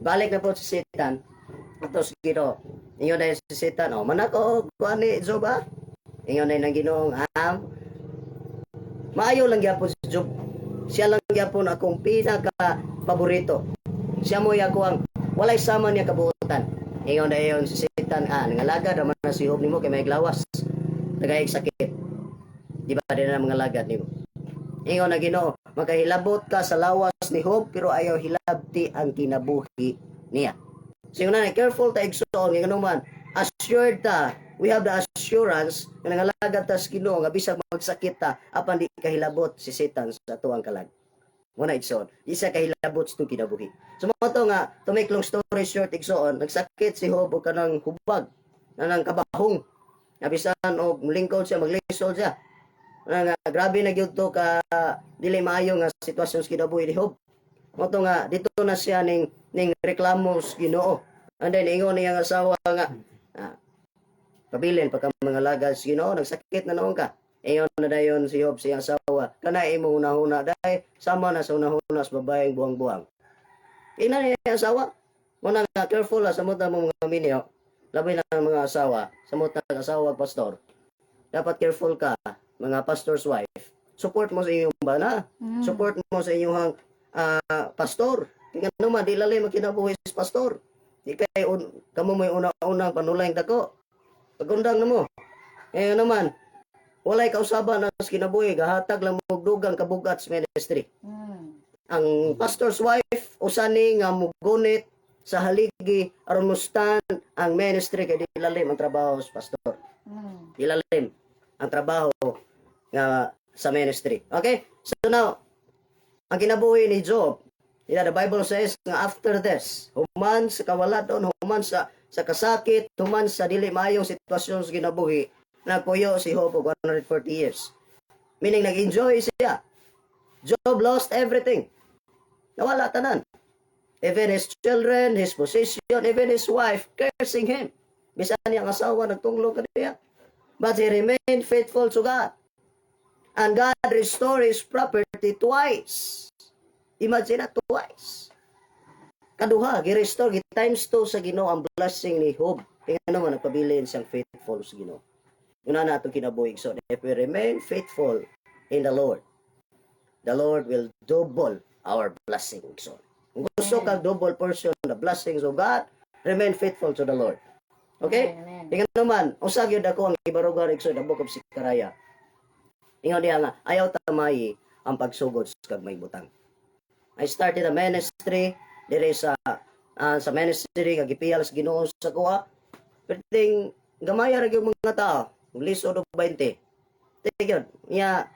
balik na po si Satan. Ato si Ginoo. Ingon na si Satan, manako kuan ni Job ba? Ingon na nang Ginoong maayo lang gyapon si Job. Siya lang gyapon akong pinaka paborito. Siya mo ako ang walay sama niya kabuutan. Ingon na yon si Satan, nangalagad naman na si Job nimo kay may glawas. Tagayig sakit. Di ba din na mga lagad nimo? Ingon na Ginoo, makahilabot ka sa lawas ni Job, pero ayaw hilabti ang kinabuhi niya. So yung nanay, careful ta igsoon, yung naman, assured ta, we have the assurance na nangalagad ta sa Ginoo, nga bisag magsakit ta, apan di kahilabot si Satan sa tuwang kalag. Muna igsoon, di siya kahilabot sa itong kinabuhi. So mga to nga, to make long story short igsoon, nagsakit si Job o kanang hubag, nanang kabahong, nabisan o lingkod siya, maglisod siya. Grabe na gyud to ka dili maayo nga sitwasyon sa kinabuhi ni Job. Mo to nga dito na siya ning reklamo sa Ginoo. And then ingon niya nga asawa nga pabilin pagka mga lagad sa Ginoo, nagsakit na noon ka. Ingon na dayon si Job sa asawa, kana imo una-una dai sama na sa una-una sa babaeng buang-buang. Ina niya asawa, mo na nga careful sa mga mga minyo. Labi na mga asawa, sa mga asawa pastor. Dapat careful ka mga pastor's wife, support mo sa inyong bana, support mo sa inyong pastor. Tingnan naman, di lalay makinabuhi sa pastor. Di kay kamo may una-unang panulayang dako. Pagundang na mo. Naman, walay kausaban na sa kinabuhi, gahatag lang mo dugang kabugat sa ministry. ang pastor's wife usani nga mugunit sa haligi aron mustan ang ministry kay dilalim ang trabaho sa pastor. Dilalim ang trabaho nga sa ministry. Okay? So now, ang kinabuhi ni Job, the Bible says nga after this, human sa kawaladon, human sa kasakit, human sa dili maayong sitwasyon sa kinabuhi, nagpuyo si Job og 140 years. Meaning nag-enjoy siya. Job lost everything. Nawala tanan. Even his children, his position, even his wife cursing him. Bisan niyang asawa nagtunglo kaniya. But he remained faithful to God. And God restored his property twice. Imagine na, twice. Kaduha, gi-restore, times 2 sa Ginoo ang blessing ni Job. Kaya naman, nagpabilin siyang faithful sa Ginoo. Yun na itong kinabuhig. So, if we remain faithful in the Lord will double our blessing. So, kung gusto ka double portion the blessings of God, remain faithful to the Lord. Okay? Kaya naman, usag yun ako ang ibarugar ikso the book of Sikaraya. Ingaw diya nga, ayaw tamay ang pagsugod sa kagmay butang. I started a ministry dire sa ministry kagipiyal sa Ginoo sa kuha. Pero gamaya ra gyud mga tao, liso do 20. Tigyon, niya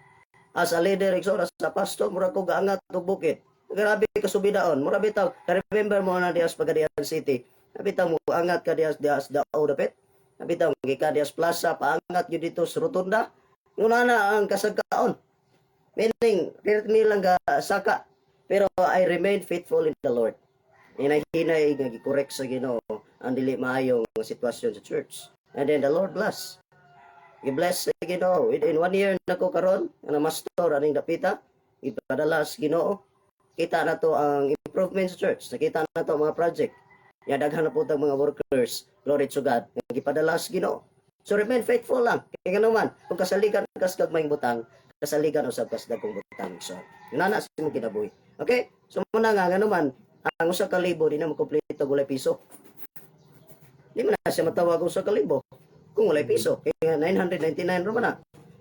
as a leader as a pastor mura ko gaangat og bukid. Grabe ka subidaon. Mura bitaw, remember mo na dias Pagadian City. Bitaw mo angat ka dias dao dapit. Bitaw gika dias plaza paangat gyud dito sa rotunda. Una na ang kasagkaon. Meaning, nilang saka. Pero I remain faithful in the Lord. Hinay nga gi-correct sa Ginoo ang dili maayong sitwasyon sa church. And then the Lord bless. I-bless sa Ginoo. Within 1 year na ko karon, na master aning dapita, ipadala sa Ginoo. Kita na to ang improvement sa church. Nakita na to ang mga project. Ya daghan na po tang mga workers. Glory to God. Ipadala sa Ginoo. So remain faithful lang. Kaya naman, kung kasaligan kas kagmayng butang, kasaligan usab kas dagkong butang. So, nana sa imong kinabuhi. Okay? So muna nga naman, ang usa ka libo di na makumpleto gulay piso. Di man na siya matawag usa ka libo kung walay piso. Kaya 999 ra man na.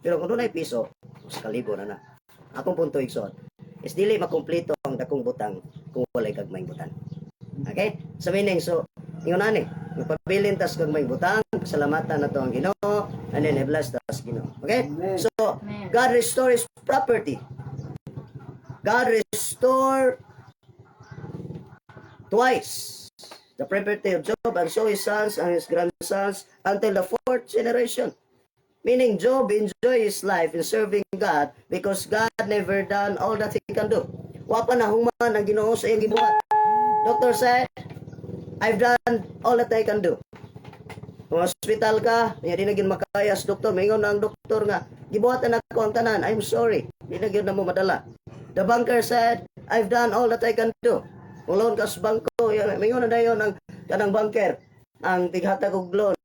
Pero kung dunay piso, usa ka libo na na. Akong punto igsoon is dili makumpleto ang dakong butang kung walay kagmayng butang. Okay? So meaning, so ingon ani, magpabilin tas kagmayng butang, salamatan na to ang Ginoo, and then i-bless tas Ginoo. Okay? Amen. So God restore his property. God restore twice the property of Job, and so his sons and his grandsons until the 4th generation. Meaning Job enjoy his life in serving God because God never done all that he can do. Wa pa na human ang Ginoo sa iyang gibuhat. Doctor said, I've done all that I can do. Kung hospital ka, niya di na gin makayas doktor, mingon na ang doktor nga, gibuhatan ako ang tanan, I'm sorry, di na gin na mo madala. The banker said, I've done all that I can do. Kung loan ka sa bangko, mingon na dayon ang kanang banker, ang tighatag og loan.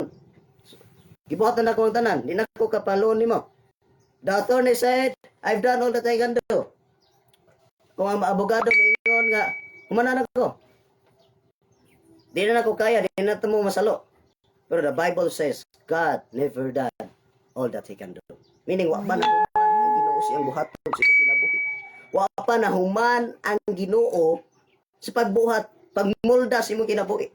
Gibuhatan ako ang tanan, di na ko kapaloon nimo. The attorney said, I've done all that I can do. Kung ang abogado mingon nga, humanan ako. Di na ako kaya, di na mo masalo. Pero the Bible says, God never done all that He can do. Meaning, wa pa na human ang Ginoo siyang buhaton sa imong kinabuhi. Wa pa na human ang Ginoo sa pagbuhat, pagmulda sa imong kinabuhi.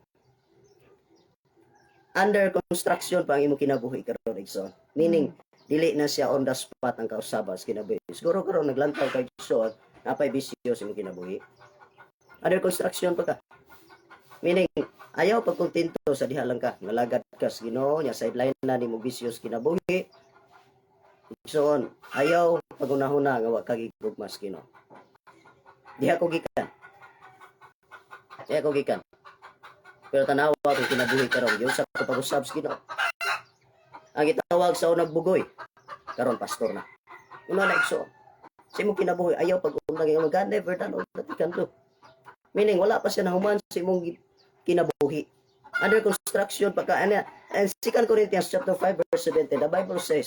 Under construction pa ang imong kinabuhi karon igsoon. Meaning, dili na siya on the spot ang kausaban sa kinabuhi. Siguro karon naglantaw kay igsoon, napay bisyo sa imong kinabuhi. Under construction pa ka. Meaning, ayaw pagkontento sa diha lang ka. Nalagad ka sa Ginoo, nya sideline na nimo bisyo sa kinabuhi. So, ayaw pagunahuna nga wa ka gigugma sa Ginoo. Diha ko gikan. Diha ko gikan. Pero tanawa kung kinabuhi karon, yung sa pag-usab sa Ginoo. Ang gitawag sa unang bugoy, karon pastor na. Una na igsoon. Sa imong kinabuhi, ayaw pag-unang nga God never done all that He can do. Meaning, wala pa siya nahuman sa imong kinabuhi. Under construction, and 2 Corinthians chapter 5 verse 17, the Bible says,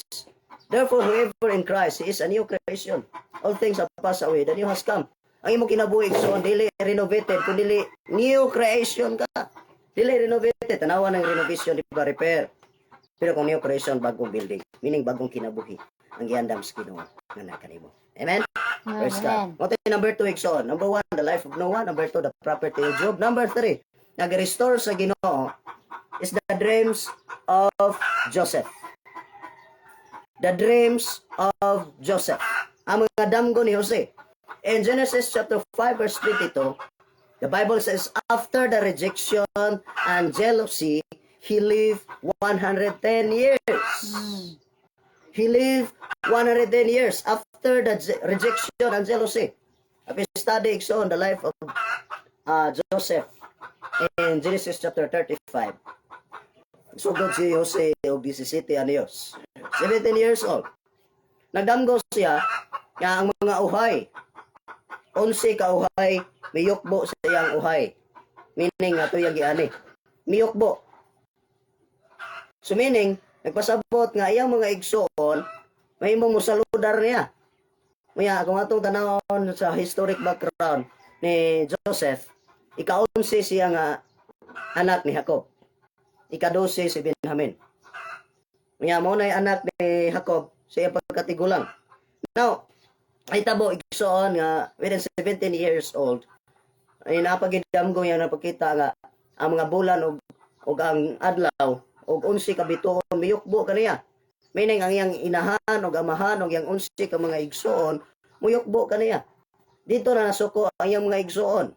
therefore, whoever in Christ, he is a new creation. All things have passed away, the new has come. Ang imong kinabuhi, so, dili renovated, kung dili new creation ka. Dili renovated, tanawa ng renovation, di ba, repair. Pero kung new creation, bagong building, meaning bagong kinabuhi, ang giandam sa Ginoo nga nakanimo. Amen? Praise God. Amen. What is number 2 igsoon? Number 1, the life of Noah. Number 2, the property of Job. Number 3, nag-restore sa Ginoo is the dreams of Joseph. The dreams of Joseph. Ang mga damgo ni Jose. In Genesis chapter 5 verse 22, the Bible says, after the rejection and jealousy, he lived 110 years. He lived 110 years after the rejection and jealousy. If you study on the life of Joseph in Genesis chapter 35, sugod si Jose o 17 anyos. 17 years old. Nagdamgo siya nga ang mga uhay. 11 ka uhay, miyukbo sa iyang uhay. Meaning nga ito yung giani. Miyukbo. So meaning, nagpasabot nga iyang mga igsoon, may mo saludar niya. Maya, kung atong tanawon sa historic background ni Joseph, ika-11 siya nga anak ni Jacob. Ika-12 si Benjamin. Maya, mo na yung anak ni Jacob sa iyang pagkatigulang. Now, ay tabo igsoon nga within 17 years old ay napagidamgo yan napakita nga ang mga bulan og ang adlaw og 11 ka bituon miyukbo kaniya, meaning ang iyang inahan og amahan og yang 11 ka mga igsoon muyukbo kaniya. Dito na nasuko ang iyang mga igsoon.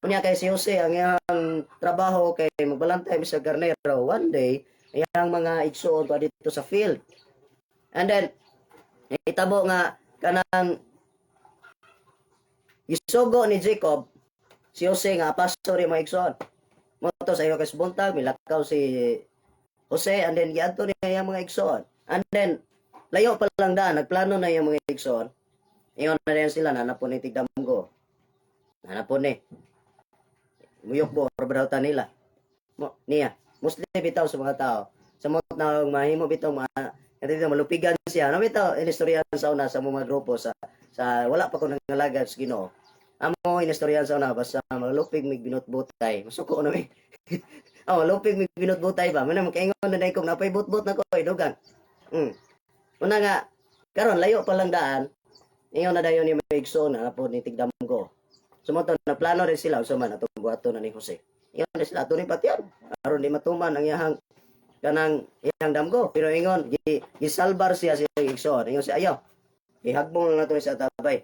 Unya kay si Jose ang iyang trabaho kay magbalantay sa garnero. One day iyang mga igsoon pa dito sa field, and then itabo nga kanang isugo ni Jacob si Jose nga pastor yung mga igsoon moto sa iyo kas buntag milakaw si Jose, and then giadto niya yung mga igsoon, and then layo pa lang daan nagplano na yung mga igsoon. Iyon na rin sila nanapon ni tigdamgo nanapon ni muyok po brauta nila niya Muslim bitaw sa mga tao sa mga na mahimo bitaw dito malupigan siya. No bitaw inistoryahan sa una sa mga grupo sa wala pa ko nangalagad sa Ginoo. Amo inistoryahan sa una basta malupig mig binutbutay. Masuko na mi. Malupig mig binutbutay ba. Muna makaingon na dai kog napay butbut na ko dugan. Una nga karon layo pa lang daan. Ingon na dayon ni Megson na po ni tigdamgo. Sumonto na plano rin sila sa man atong buhaton na ni Jose. Ingon na sila ato ni patyan. Aron di matuman ang iyang kanang iyang damgo, pero ingon gisalbar siya igsoon. Ingon siya ayaw ihagbong lang nato sa tabay.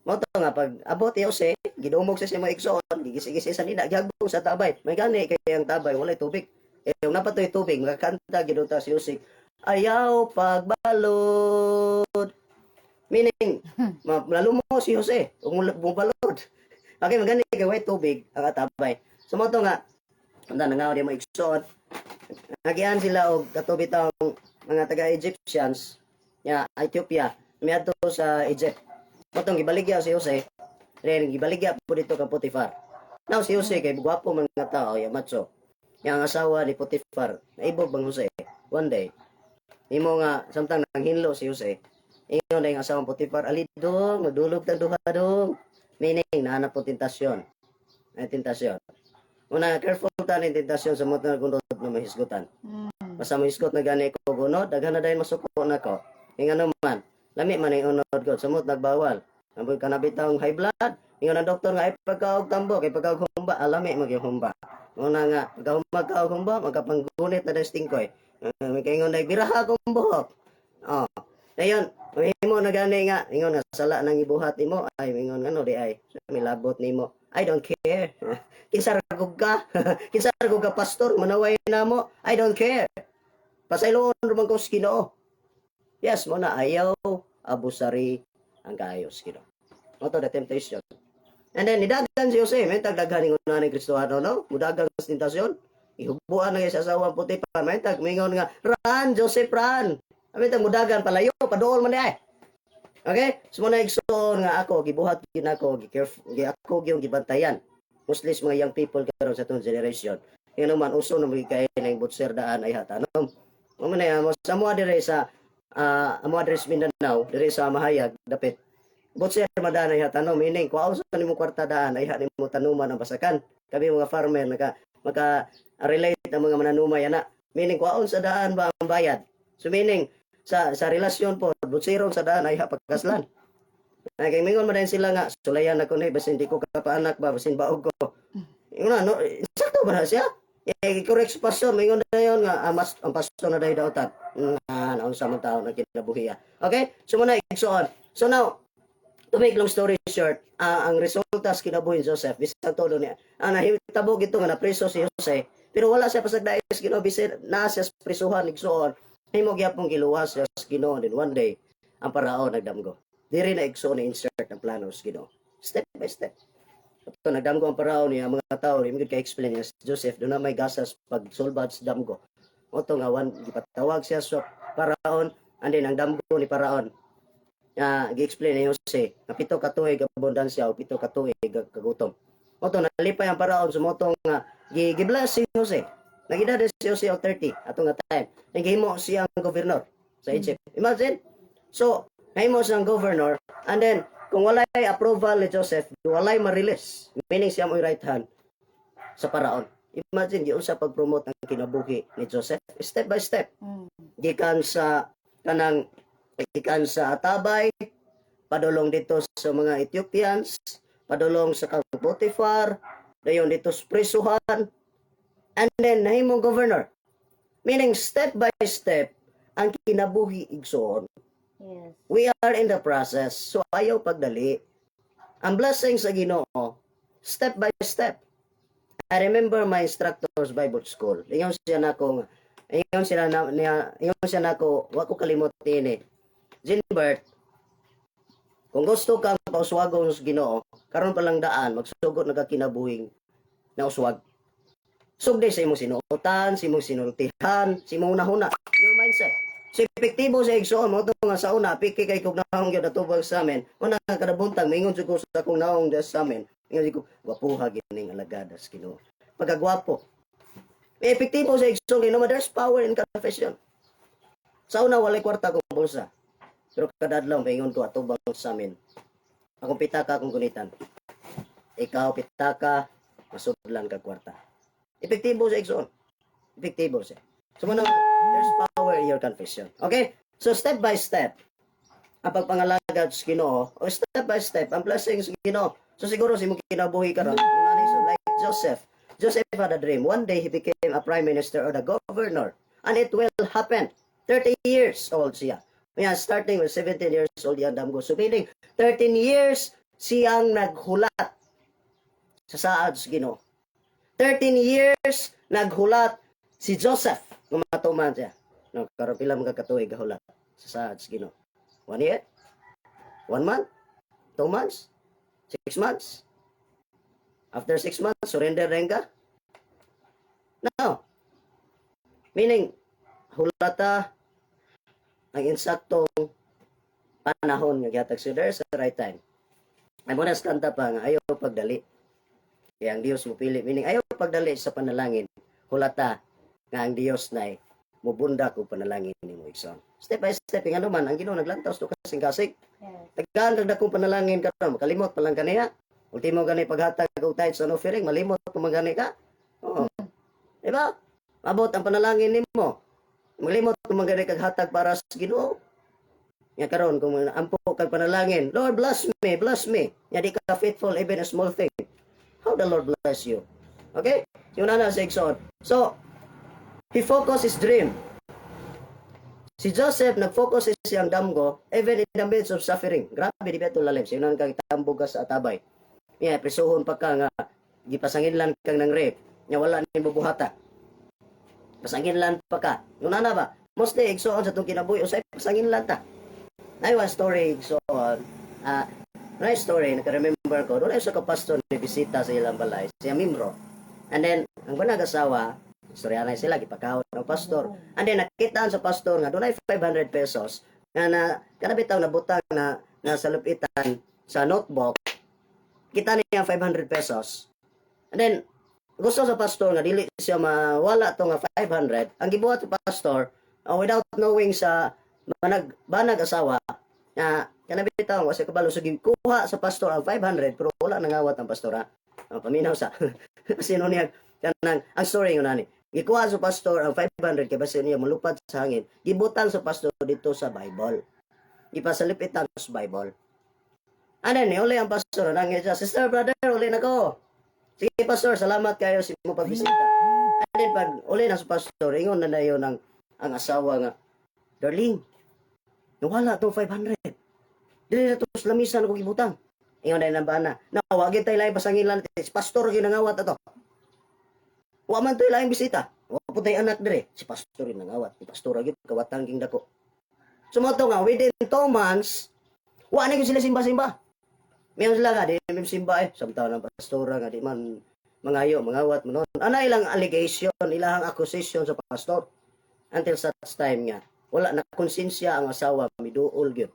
Mo to nga pag abot Jose gidumog siya mga igsoon, gigisi-gisi sa nina gihagbong sa tabay. May gani kay ang tabay walay tubig. Yung napatoy tubig makakanta gidunta si Jose, ayaw pagbalod, meaning malumo si Jose ug mubalod. Okay, magani kay way tubig ang tabay. So mo to nga nangaw di mo igsoon. Nagian sila og katubitang mga taga-Egyptians nga Ethiopia miadto sa Egypt. Motong gibaligya si Jose, ren gibaligya po dito ka Potifar. Now si Jose kay gwapo man nga tao ya macho. Yang asawa ni Potifar, naibog bang Jose one day. Imo nga samtang nanghinlo si Jose. Ingon na yung asawang Potifar, alidong magdulog tag duha dong. Meaning nahanap po tentasyon. Ay tentasyon. Una, careful ta ng tentasyon sa mga gunod na mahisgutan. Basta mahisgot na gani ko gunod, daghan na dahil masuko na ko. Inga naman, lami man yung unod ko, samot nagbawal. Ang kanabitang high blood, inga na doktor nga, ay pagkaog tambo, kay pagkaog humba, alami mag-humba. Una nga, pagkaog humba, magkapanggunit na destingkoy. May kaingon na, biraha akong buhok. Ayun, mo na gani nga, ingon nga, sala nang ibuhat ni mo, ay, ingon nga no, di ay, may labot ni mo. I don't care. Kinsa ragog ka? Kinsa ragog ka pastor? Manaway na mo? I don't care. Pasayloon rumang ko sa Ginoo. Yes, mo na ayaw abusari ang kaayos Ginoo. Moto the temptation. And then nidagan si Jose, may tagdaghan ng una ni Kristohano, no? Mudagan sa tentasyon. Ihubuan na sa asawang puti pa. May tagmingon nga, Ran, Joseph Ran. May tag mudagan palayo, padool man ay. Okay? So muna igsoon nga ako, gibuhat yun ako, ako yung gibantayan. Mostly mga young people karon sa itong generation. Yung naman, uso na magigay ng butser daan ay hatanom. Muna yan, sa mga dire sa, mga dire sa Mindanao, dire sa Mahayag, dapit. Butser madaan ay hatanom, meaning, kung ako sa mo kwarta daan, ay hanin mo tanuman ang basakan. Kami mga farmer, maka-relate ang mga mananumay, ana. Meaning, kung ako sa daan ba ang bayad? So meaning, sa relasyon po, butsirong sa daan ay pagkaslan. Nagmingon mo din sila nga, sulayan ako na, basin hindi ko kapaanak ba, basin baog ko. Yung na, no, sakto ba na siya? Correct sa pastor, mingon na yun nga, ang pastor na dahil daotan. Naon sa mga tao na kinabuhiya. Okay? So muna, igsoon. So now, to make long story short, ang resultas kinabuhin Joseph, bisang todo niya, nahitabo gito nga napreso si Jose, pero wala siya pasagdais Ginoo, bisan na siya sa prisuhan, igsoon, himo gyapon giluwas siya sa Ginoo, then one day, ang paraon nagdamgo. Diri na igsoon na insert ng planos Ginoo. Step by step. Ito, nagdamgo ang paraon niya, mga tao, hindi ka explain niya, Joseph, doon na may gasas pag sulbad sa damgo. Oto nga, gipatawag siya sa paraon, and then ang damgo ni paraon, gi-explain ni Jose, na pito katuig abundansya o pito katuig kagutom. Oto, nalipay ang paraon, sumotong nga, gi-bless si Jose. Nagidada si Jose o 30, atong nga time. Nagihimo siyang governor sa Egypt. Imagine? So, nahimo siyang governor, and then, kung walay approval ni Joseph, walay ma-release. Meaning siya mo'y right hand sa paraon. Imagine, yun sa pag-promote ng kinabuhi ni Joseph. Step by step. Gikan sa Atabay, padulong dito sa mga Ethiopians, padulong sa kang Potiphar, dayon dito sa prisuhan, and then nahimong governor. Meaning, step by step, ang kinabuhi igsoon. Yes. We are in the process, so ayaw pagdali. Ang blessing sa Ginoo, step by step. I remember my instructor's Bible school. Ingon siya nako, wa ko kalimutin eh. Gilbert, kung gusto kang pauswagon sa Ginoo, karon pa lang daan, magsugod na ka kinabuhing na uswag. Sugday sa imong sinuotan, sa imong sinultihan, sa imong nahuna. Your mindset. Si epektibo sa igsoon mo to nga sa una piki kay kog naong gyud atubag sa amin. Una kada buntag mingon jud ko sa akong naong des sa amin. Ingon ko gwapuha gining alagada sa Ginoo. Pagkagwapo. Epektibo sa igsoon kay no there's power in confession. Sa una walay kwarta kong bulsa. Pero kada adlaw mingon ko atubag sa amin. Akong pitaka akong gunitan. Ikaw pitaka masudlan ka kwarta. Epektibo sa igsoon. Epektibo siya. So muna, there's power in your confession. Okay? So step by step, ang pagpangalagad sa Ginoo, o step by step, ang blessing sa Ginoo. So siguro si mong kinabuhi ka ron, so like Joseph. Joseph had a dream. One day he became a prime minister or the governor. And it will happen. 30 years old siya. Yeah, starting with 17 years old yan damgo. So meaning, 13 years siyang naghulat sa saad sa Ginoo. 13 years naghulat si Joseph. Matuman siya. No, karon pila mga katuig gahulat sa saad sa Ginoo. 1 year? 1 month? 2 months? 6 months? After 6 months, surrender rin ka? No. Meaning, hulata ang insaktong panahon nga gihatag so there's the right time. Ay mo na kanta pa nga ayaw pagdali. Kaya ang Dios mo pili. Meaning, ayaw pagdali sa panalangin. Hulata nga ang Dios na mubunda ko panalangin ni mo igsoon. Step by step, nga naman, ang Ginoo naglantaw to kasing-kasing. Tagaan kag dakong panalangin karon, makalimot pa lang kaniya. Ultimo gani paghatag og tithes and offering, malimot pa magani ka. Oo. Diba? Abot ang panalangin nimo. Malimot kung magani kag hatag para sa Ginoo. Nga karon kung ampo kag panalangin, Lord bless me, bless me. Nya di ka faithful even a small thing. How the Lord bless you? Okay? Yun na sa igsoon. So, he focused his dream. Si Joseph, nag-focus siyang damgo, even in the midst of suffering. Grabe, di ba ito lalim? Sinunan kang tambog ka sa Atabay. Yeah, prisuhon pa ka nga, gipasanginlan kang ng rape. Nga wala ni bubuhata. Pasanginlan pa ka. Yun na ba? Mostly, igsoon sa itong kinabuhi, usay pasanginlan ta. Ay, one story, igsoon. Nice story, naka-remember ko. Doon ay sa kapastor ni bisita sa ilang balay, siya Mimro. And then, ang banag asawa, istorya na sila, gipakahon ng pastor. And then, nakitaan sa pastor nga, doon ay 500 pesos na kanabitaw na butang na sa lupitan sa notebook, kita niya 500 pesos. And then, gusto sa pastor nga, dili siya mawala to nga 500. Ang gibuhat sa pastor, without knowing sa banag asawa, na kanabitaw, kasi kabalo, so kuha sa pastor ang 500, pero wala nangawat ang pastor, ha? Paminaw sa, sino niya, kanang, ang story yun nani. Gikuha sa pastor ang 500 kay basta niya malupad sa hangin. Gibutang sa pastor dito sa Bible. Ipasalipitan sa Bible. Ano ni uli ang pastor nang siya, sister brother uli na ko. Sige pastor, salamat kayo sa mo pagbisita. Ano pag uli na sa pastor, ingon na dayon ang asawa nga, darling, nawala to 500. Dili na to sa lamisan ko gibutang. Ingon na ng bana. Nawagin tayo lang pasangilan. Pastor yung nangawat ato. Wa man tayo lang bisita. Wa po tayo anak dire. Si pastor yung nangawat. Si pastor agad kawatang king dako. Sumoto nga, within 2 months, wa na ko sila simba-simba. Mayroon sila nga, di may simba eh. Samtang ng pastora nga, di man mangayo, mangawat, manon. Ana ilang allegation, ilang accusation sa pastor. Until such time nga, wala na konsensya ang asawa, miduol gyud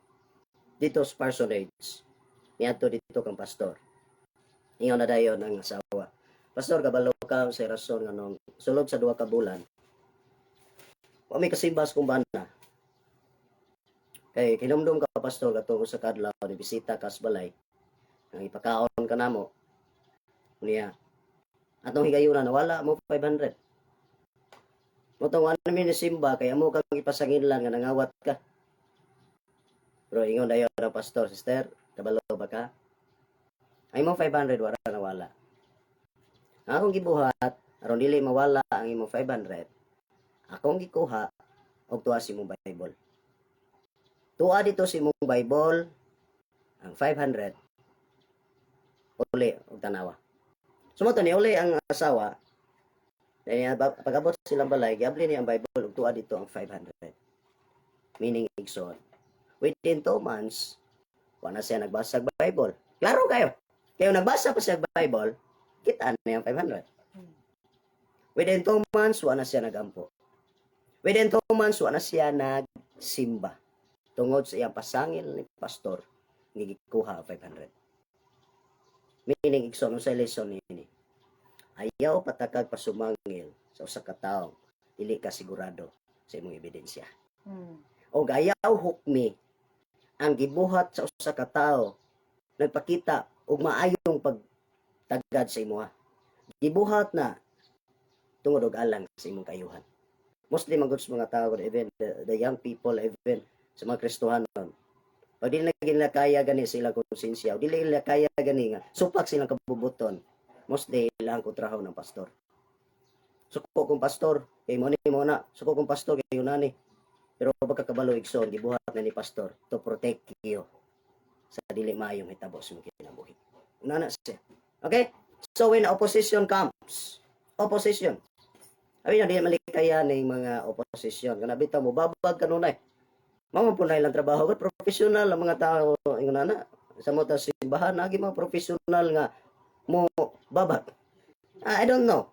dito sa parsonage. Niadto dito kang pastor. Ingon na dayon ang asawa. Pastor, kabalo ka sa rason nga nung sulod sa 2 ka bulan. Wa may kasimbas kung bana. Kay kinumdum ka pastor katong sa kadlaw ni bisita ka sa balay. Ang ipakaon ka namo. Niya. Atong higayuna nawala mo 500. Motong ano mi ni simba kay amo kang ipasanginlan nga nangawat ka. Pero ingon dayon ang pastor, sister, kabalo ba ka? Ay mo 500 wala nawala. Akong gibuhat aron dili mawala ang imong 500. Akong gikuha og tuwa si imong Bible. Tuwa dito si imong Bible ang 500. Uli og tanawa. Sumoto ni uli ang asawa. Dahil pag-abot silang balay, giabli niya ang Bible ug tuwa dito ang 500. Meaning igsoon. Within 2 months, wala siya nagbasa ng Bible. Klaro kayo. Kayo nagbasa pa siya ng Bible, kita na yung 500. Within 2 months, wala siya nagampo. Within 2 months, wala siya nagsimba. Tungod sa iyang pasangil ni pastor, ngigikuha 500. Meaning, igsoon sa lesson ini. Ayaw patakag pasumangil sa usa ka tawo, dili ka sigurado sa imong ebidensya. O ayaw hukmi ang gibuhat sa usa ka tawo nagpakita og maayong pagtagad sa imuha. Gibuhat na tungod og alang sa imong kayuhan. Mostly man gud sa mga tao, even the young people, even sa mga Kristohanon. Pag dili na nila kaya gani sila konsensya, o dili nila kaya gani nga supak silang kabubuton, mostly ilang kontrahaw ng pastor. Suko kong pastor, kay mo na, suko kong pastor kay yunani. Pero pagkakabalo igsoon, gibuhat na ni pastor to protect you sa dili maayong hitabo sa mga kinabuhi. Una na siya. Okay? So when opposition comes, opposition. Abi na di malikaya ng mga opposition. Kana bitaw mo babag kanunay. Mamo po na ilang trabaho kat professional ang mga tao ingon na sa mo ta simbahan agi mga professional nga mo babag. I don't know.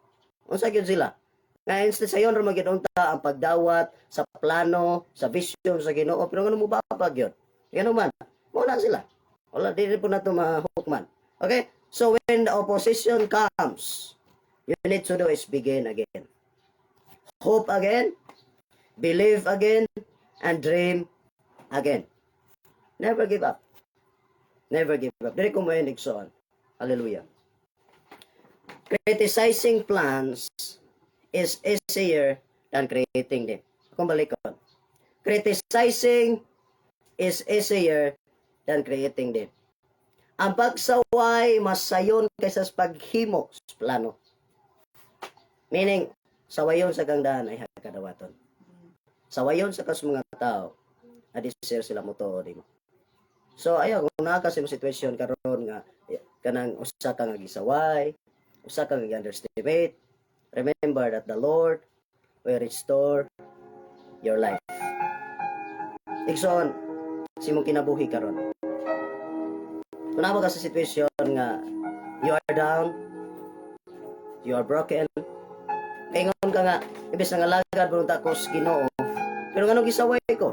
Unsa gyud sila? Nga instead sa yon ramagid unta ang pagdawat sa plano, sa vision sa Ginoo, pero ngano mo babag yun? Ngano man? Mo na sila. Wala dili po nato mahukman. Okay? So when the opposition comes, you need to do is begin again. Hope again, believe again, and dream again. Never give up. Never give up. Dili ko mo yung igsoon. Hallelujah. Criticizing plans is easier than creating them. Kung balikon. Criticizing is easier than creating them. Ang pagsaway mas sayon kaysa sa paghimo sa plano. Meaning, sawayon sa gangdahan ay hakadawaton. Sawayon sa kas mga tao, adisir sila mo to, di mo. So, ayaw, kung nakakasi mo sitwasyon karon nga, kanang usa ka nga gisaway, usa ka nga underestimate, remember that the Lord will restore your life. Ikson, si mong kinabuhi karon. Kung naman ka sa sitwasyon nga, you are down, you are broken, ingon ka nga, ibis nga lagad bunta ko sa Ginoo, pero ganong gisaway ko.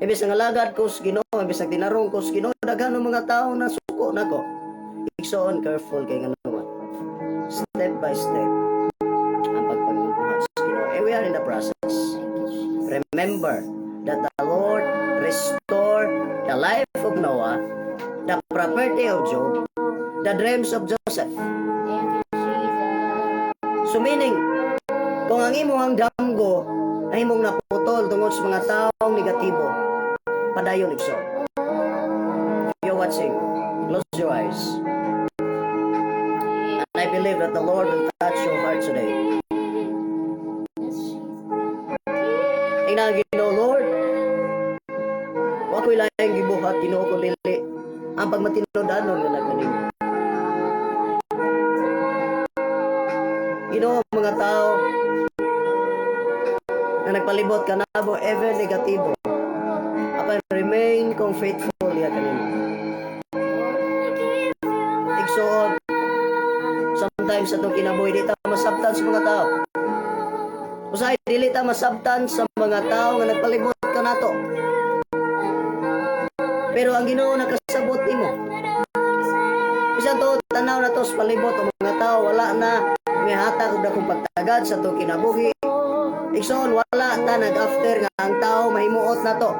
Ibis nga lagad ko sa Ginoo, ibis nga tinarong ko sa Ginoo, daghang mga tao na suko na ko. Ikson, careful kay nga naman. Step by step, ang pagpagbuhat sa Ginoo. And we are in the process. Remember that the Lord restored the life of Noah, the property of Job, the dreams of Joseph. So meaning, kung ang imong damgo ay imong naputol tungod sa mga taong negatibo, padayon igsoon. You watching, close your eyes. And I believe that the Lord will touch your heart today. Tingnan Ginoo, Lord. Wa ko'y laing gibuhat Ginoo kun dili ang pagmatinodanon nga nagkanimo. Ginoo, mga tao na nagpalibot kanamo ever negatibo. Apan remain kong faithful ya kanimo. Igsoon, sometimes sa itong kinabuhi, di ta masabtan sa mga tao. Usahay, dili ta masabtan sa mga tao nga nagpalibot ka nato. Pero ang Ginoo nakasabot nimo. Bisan to tanaw na to sa palibot ang mga tao, wala na may hatag og dakong pagtagad sa itong kinabuhi. Igsoon, wala ta nag-after nga ang tao mahimuot na to.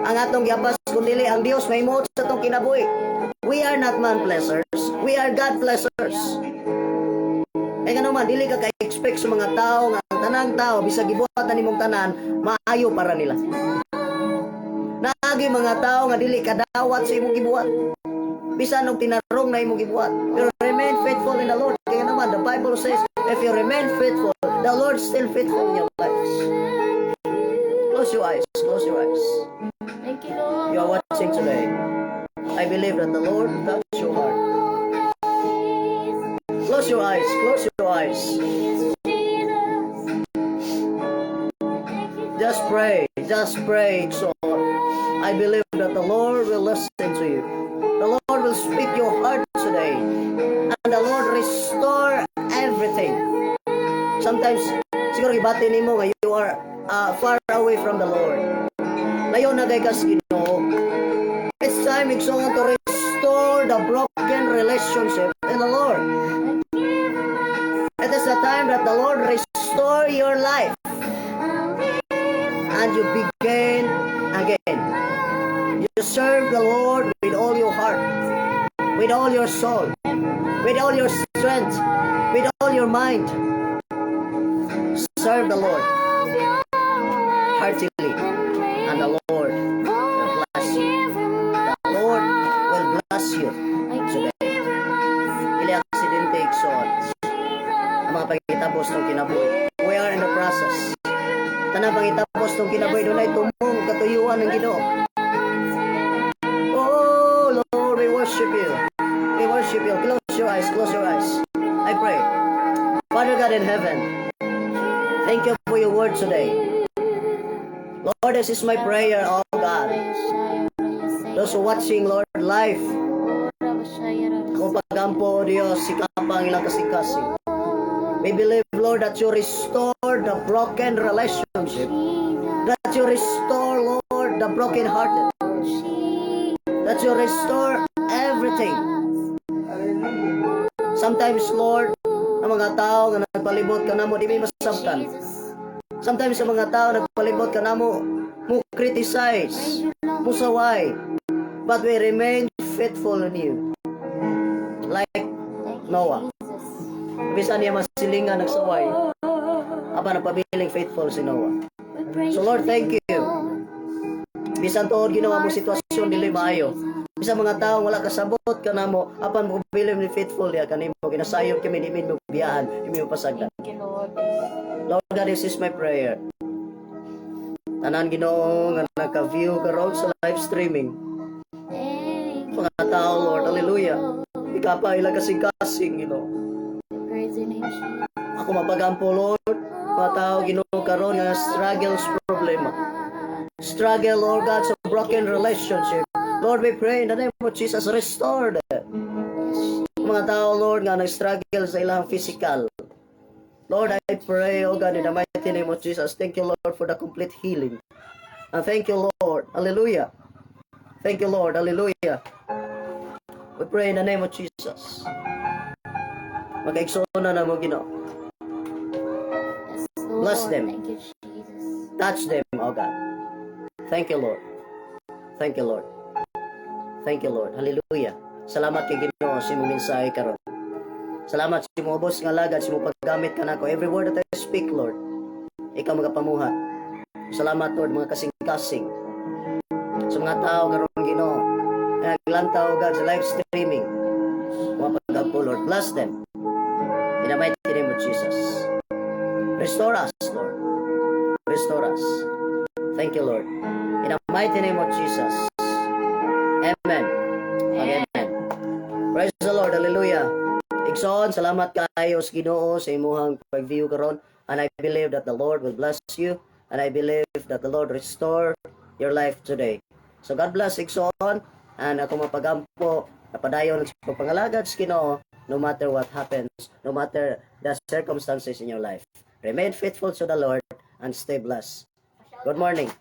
Ang atong giabas kundi ang Dios mahimuot sa itong kinabuhi. We are not man pleasers. We are God pleasers. Kaya nga naman, dili ka ka-expect sa mga tao nga ang tanang tao, bisag gibuhat na nimong tanan, maayo para nila. Naagi mga tao nga dili kadawat sa imong gibuhat. Bisan og tinarong na imong gibuhat. Pero remain faithful in the Lord. Kaya naman, the Bible says, if you remain faithful, the Lord is still faithful in your lives. Close your eyes. Close your eyes. Thank you, Lord. You are watching today. I believe that the Lord will touch your heart. Close your eyes. Close your eyes. Just pray. Just pray. So I believe that the Lord will listen to you. The Lord will speak your heart today. And the Lord restore everything. Sometimes, siguro ibati nimo nga you are far away from the Lord. Layo na kay kas Ginoo. It's time igsoon to restore the broken relationship in the Lord. It is the time that the Lord restore your life. And you begin again. You serve the Lord with all your heart, with all your soul, with all your strength, with all your mind. Serve the Lord heartily, and the Lord will bless you. The Lord will bless you today. Ili aksidente igsoon. Ang mga pagkitapos ng kinabuhi. We are in the process. Tanang pagkitapos ng kinabuhi, doon ay tumong katuyuan ng Ginoo. Oh Lord, we worship you. We worship you. Close your eyes. Close your eyes. I pray. Father God in heaven, thank you for your word today. Lord, this is my prayer, oh God. Those who are watching, Lord, live. Kung pagampo, Dios, sikapang ilang kasikasing. We believe, Lord, that you restore the broken relationship. That you restore, Lord, the broken hearted. That you restore everything. Sometimes, Lord, ang mga tao nga nagpalibot ka namo, di may masabtan. Sometimes sa mga tao nagpalibot ka namo, mo criticize, mo saway. But we remain faithful in you. Like Noah. Bisan niya masilingan nagsaway. Aba napabiling faithful si Noah. So Lord, thank you. Bisan tuod ginawa mo sitwasyon dili maayo. Bisan mga tao wala kasabot ka namo, apan mo believe ni faithful ya kanimo ginasayop kami di mo biyahan, di mo pasagdan. Thank you, Lord. Lord God, this is my prayer. Tanan Ginoo nga naka-view karon sa live streaming. Mga tao, Lord, hallelujah. Ika pa ilang kasing-kasing, Ginoo. Praise your name, Jesus. Ako mapagampo, Lord. Mga tao, Ginoo karon nga struggles, problema. Struggle, Lord God, sa broken relationship. Lord, we pray in the name of Jesus, restore them. Mga tao, Lord, nga nag-struggle sa ilang physical. Lord, I pray, oh God, in the mighty name of Jesus. Thank you, Lord, for the complete healing. And thank you, Lord. Hallelujah. Thank you, Lord. Hallelujah. We pray in the name of Jesus. Mag-eksona na mo, Ginoo. Yes, Lord. Bless them. Thank you, Jesus. Touch them, oh God. Thank you, Lord. Thank you, Lord. Thank you, Lord. Hallelujah. Salamat kay Ginoo sa imong mensahe karon. Salamat sa imong ubos nga lagad, sa imong paggamit kanako. Every word that I speak, Lord, ikaw magapamuhat. Salamat, Lord, mga kasing-kasing. Sa mga tao karon, Ginoo, naglantaw God sa live streaming. Mga pagkagpo, Lord. Bless them. In the mighty name of Jesus. Restore us, Lord. Restore us. Thank you, Lord. In the mighty name of Jesus. Amen. Amen. Praise the Lord. Hallelujah. Igsoon, salamat kayo sa Ginoo sa imuhang pag-view karon. And I believe that the Lord will bless you. And I believe that the Lord restore your life today. So God bless Igsoon. And ako mapagampo, napadayon sa pagpangalagad sa Ginoo, no matter what happens, no matter the circumstances in your life. Remain faithful to the Lord and stay blessed. Good morning.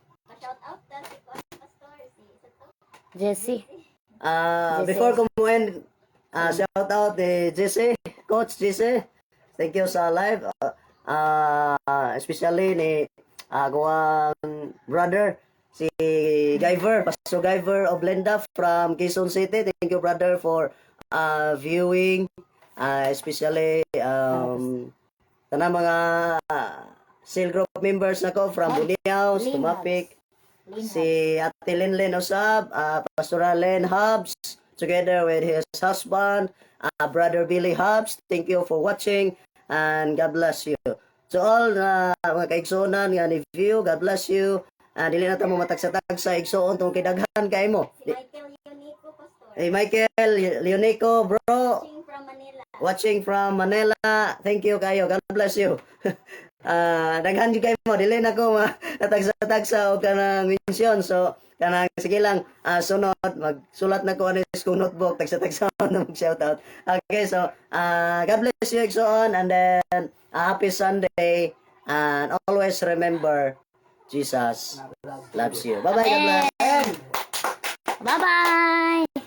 Jesse. Before kumuhin, shout out ni Jesse, Coach Jesse. Thank you sa live. Especially ni aguang brother, si Guyver, Pastor Guyver of Lenda from Quezon City. Thank you, brother, for viewing. Especially tanang mga cell group members nako from Buniaw, Tumapik, si Ate Linlin Osab, Pastor Len Hubs, together with his husband, Brother Billy Hubs. Thank you for watching and God bless you. So all mga kaigsuonan nga ni view, God bless you. Dili na ta mo matagsa-tagsa igsuon tungod kay daghan kay mo. Michael Unico, Pastor. Michael Leonico, bro. Watching from Manila. Watching from Manila. Thank you kayo. God bless you. Daghan jud kay mo, dili na ko natagsa-tagsa og kanang mensyon. So kanang sige lang sunod magsulat na ko ano sa notebook tagsa-tagsa na mag shout out. Okay, so God bless you igsoon, and then happy Sunday, and always remember Jesus loves you. Bye bye. God bless. Bye-bye.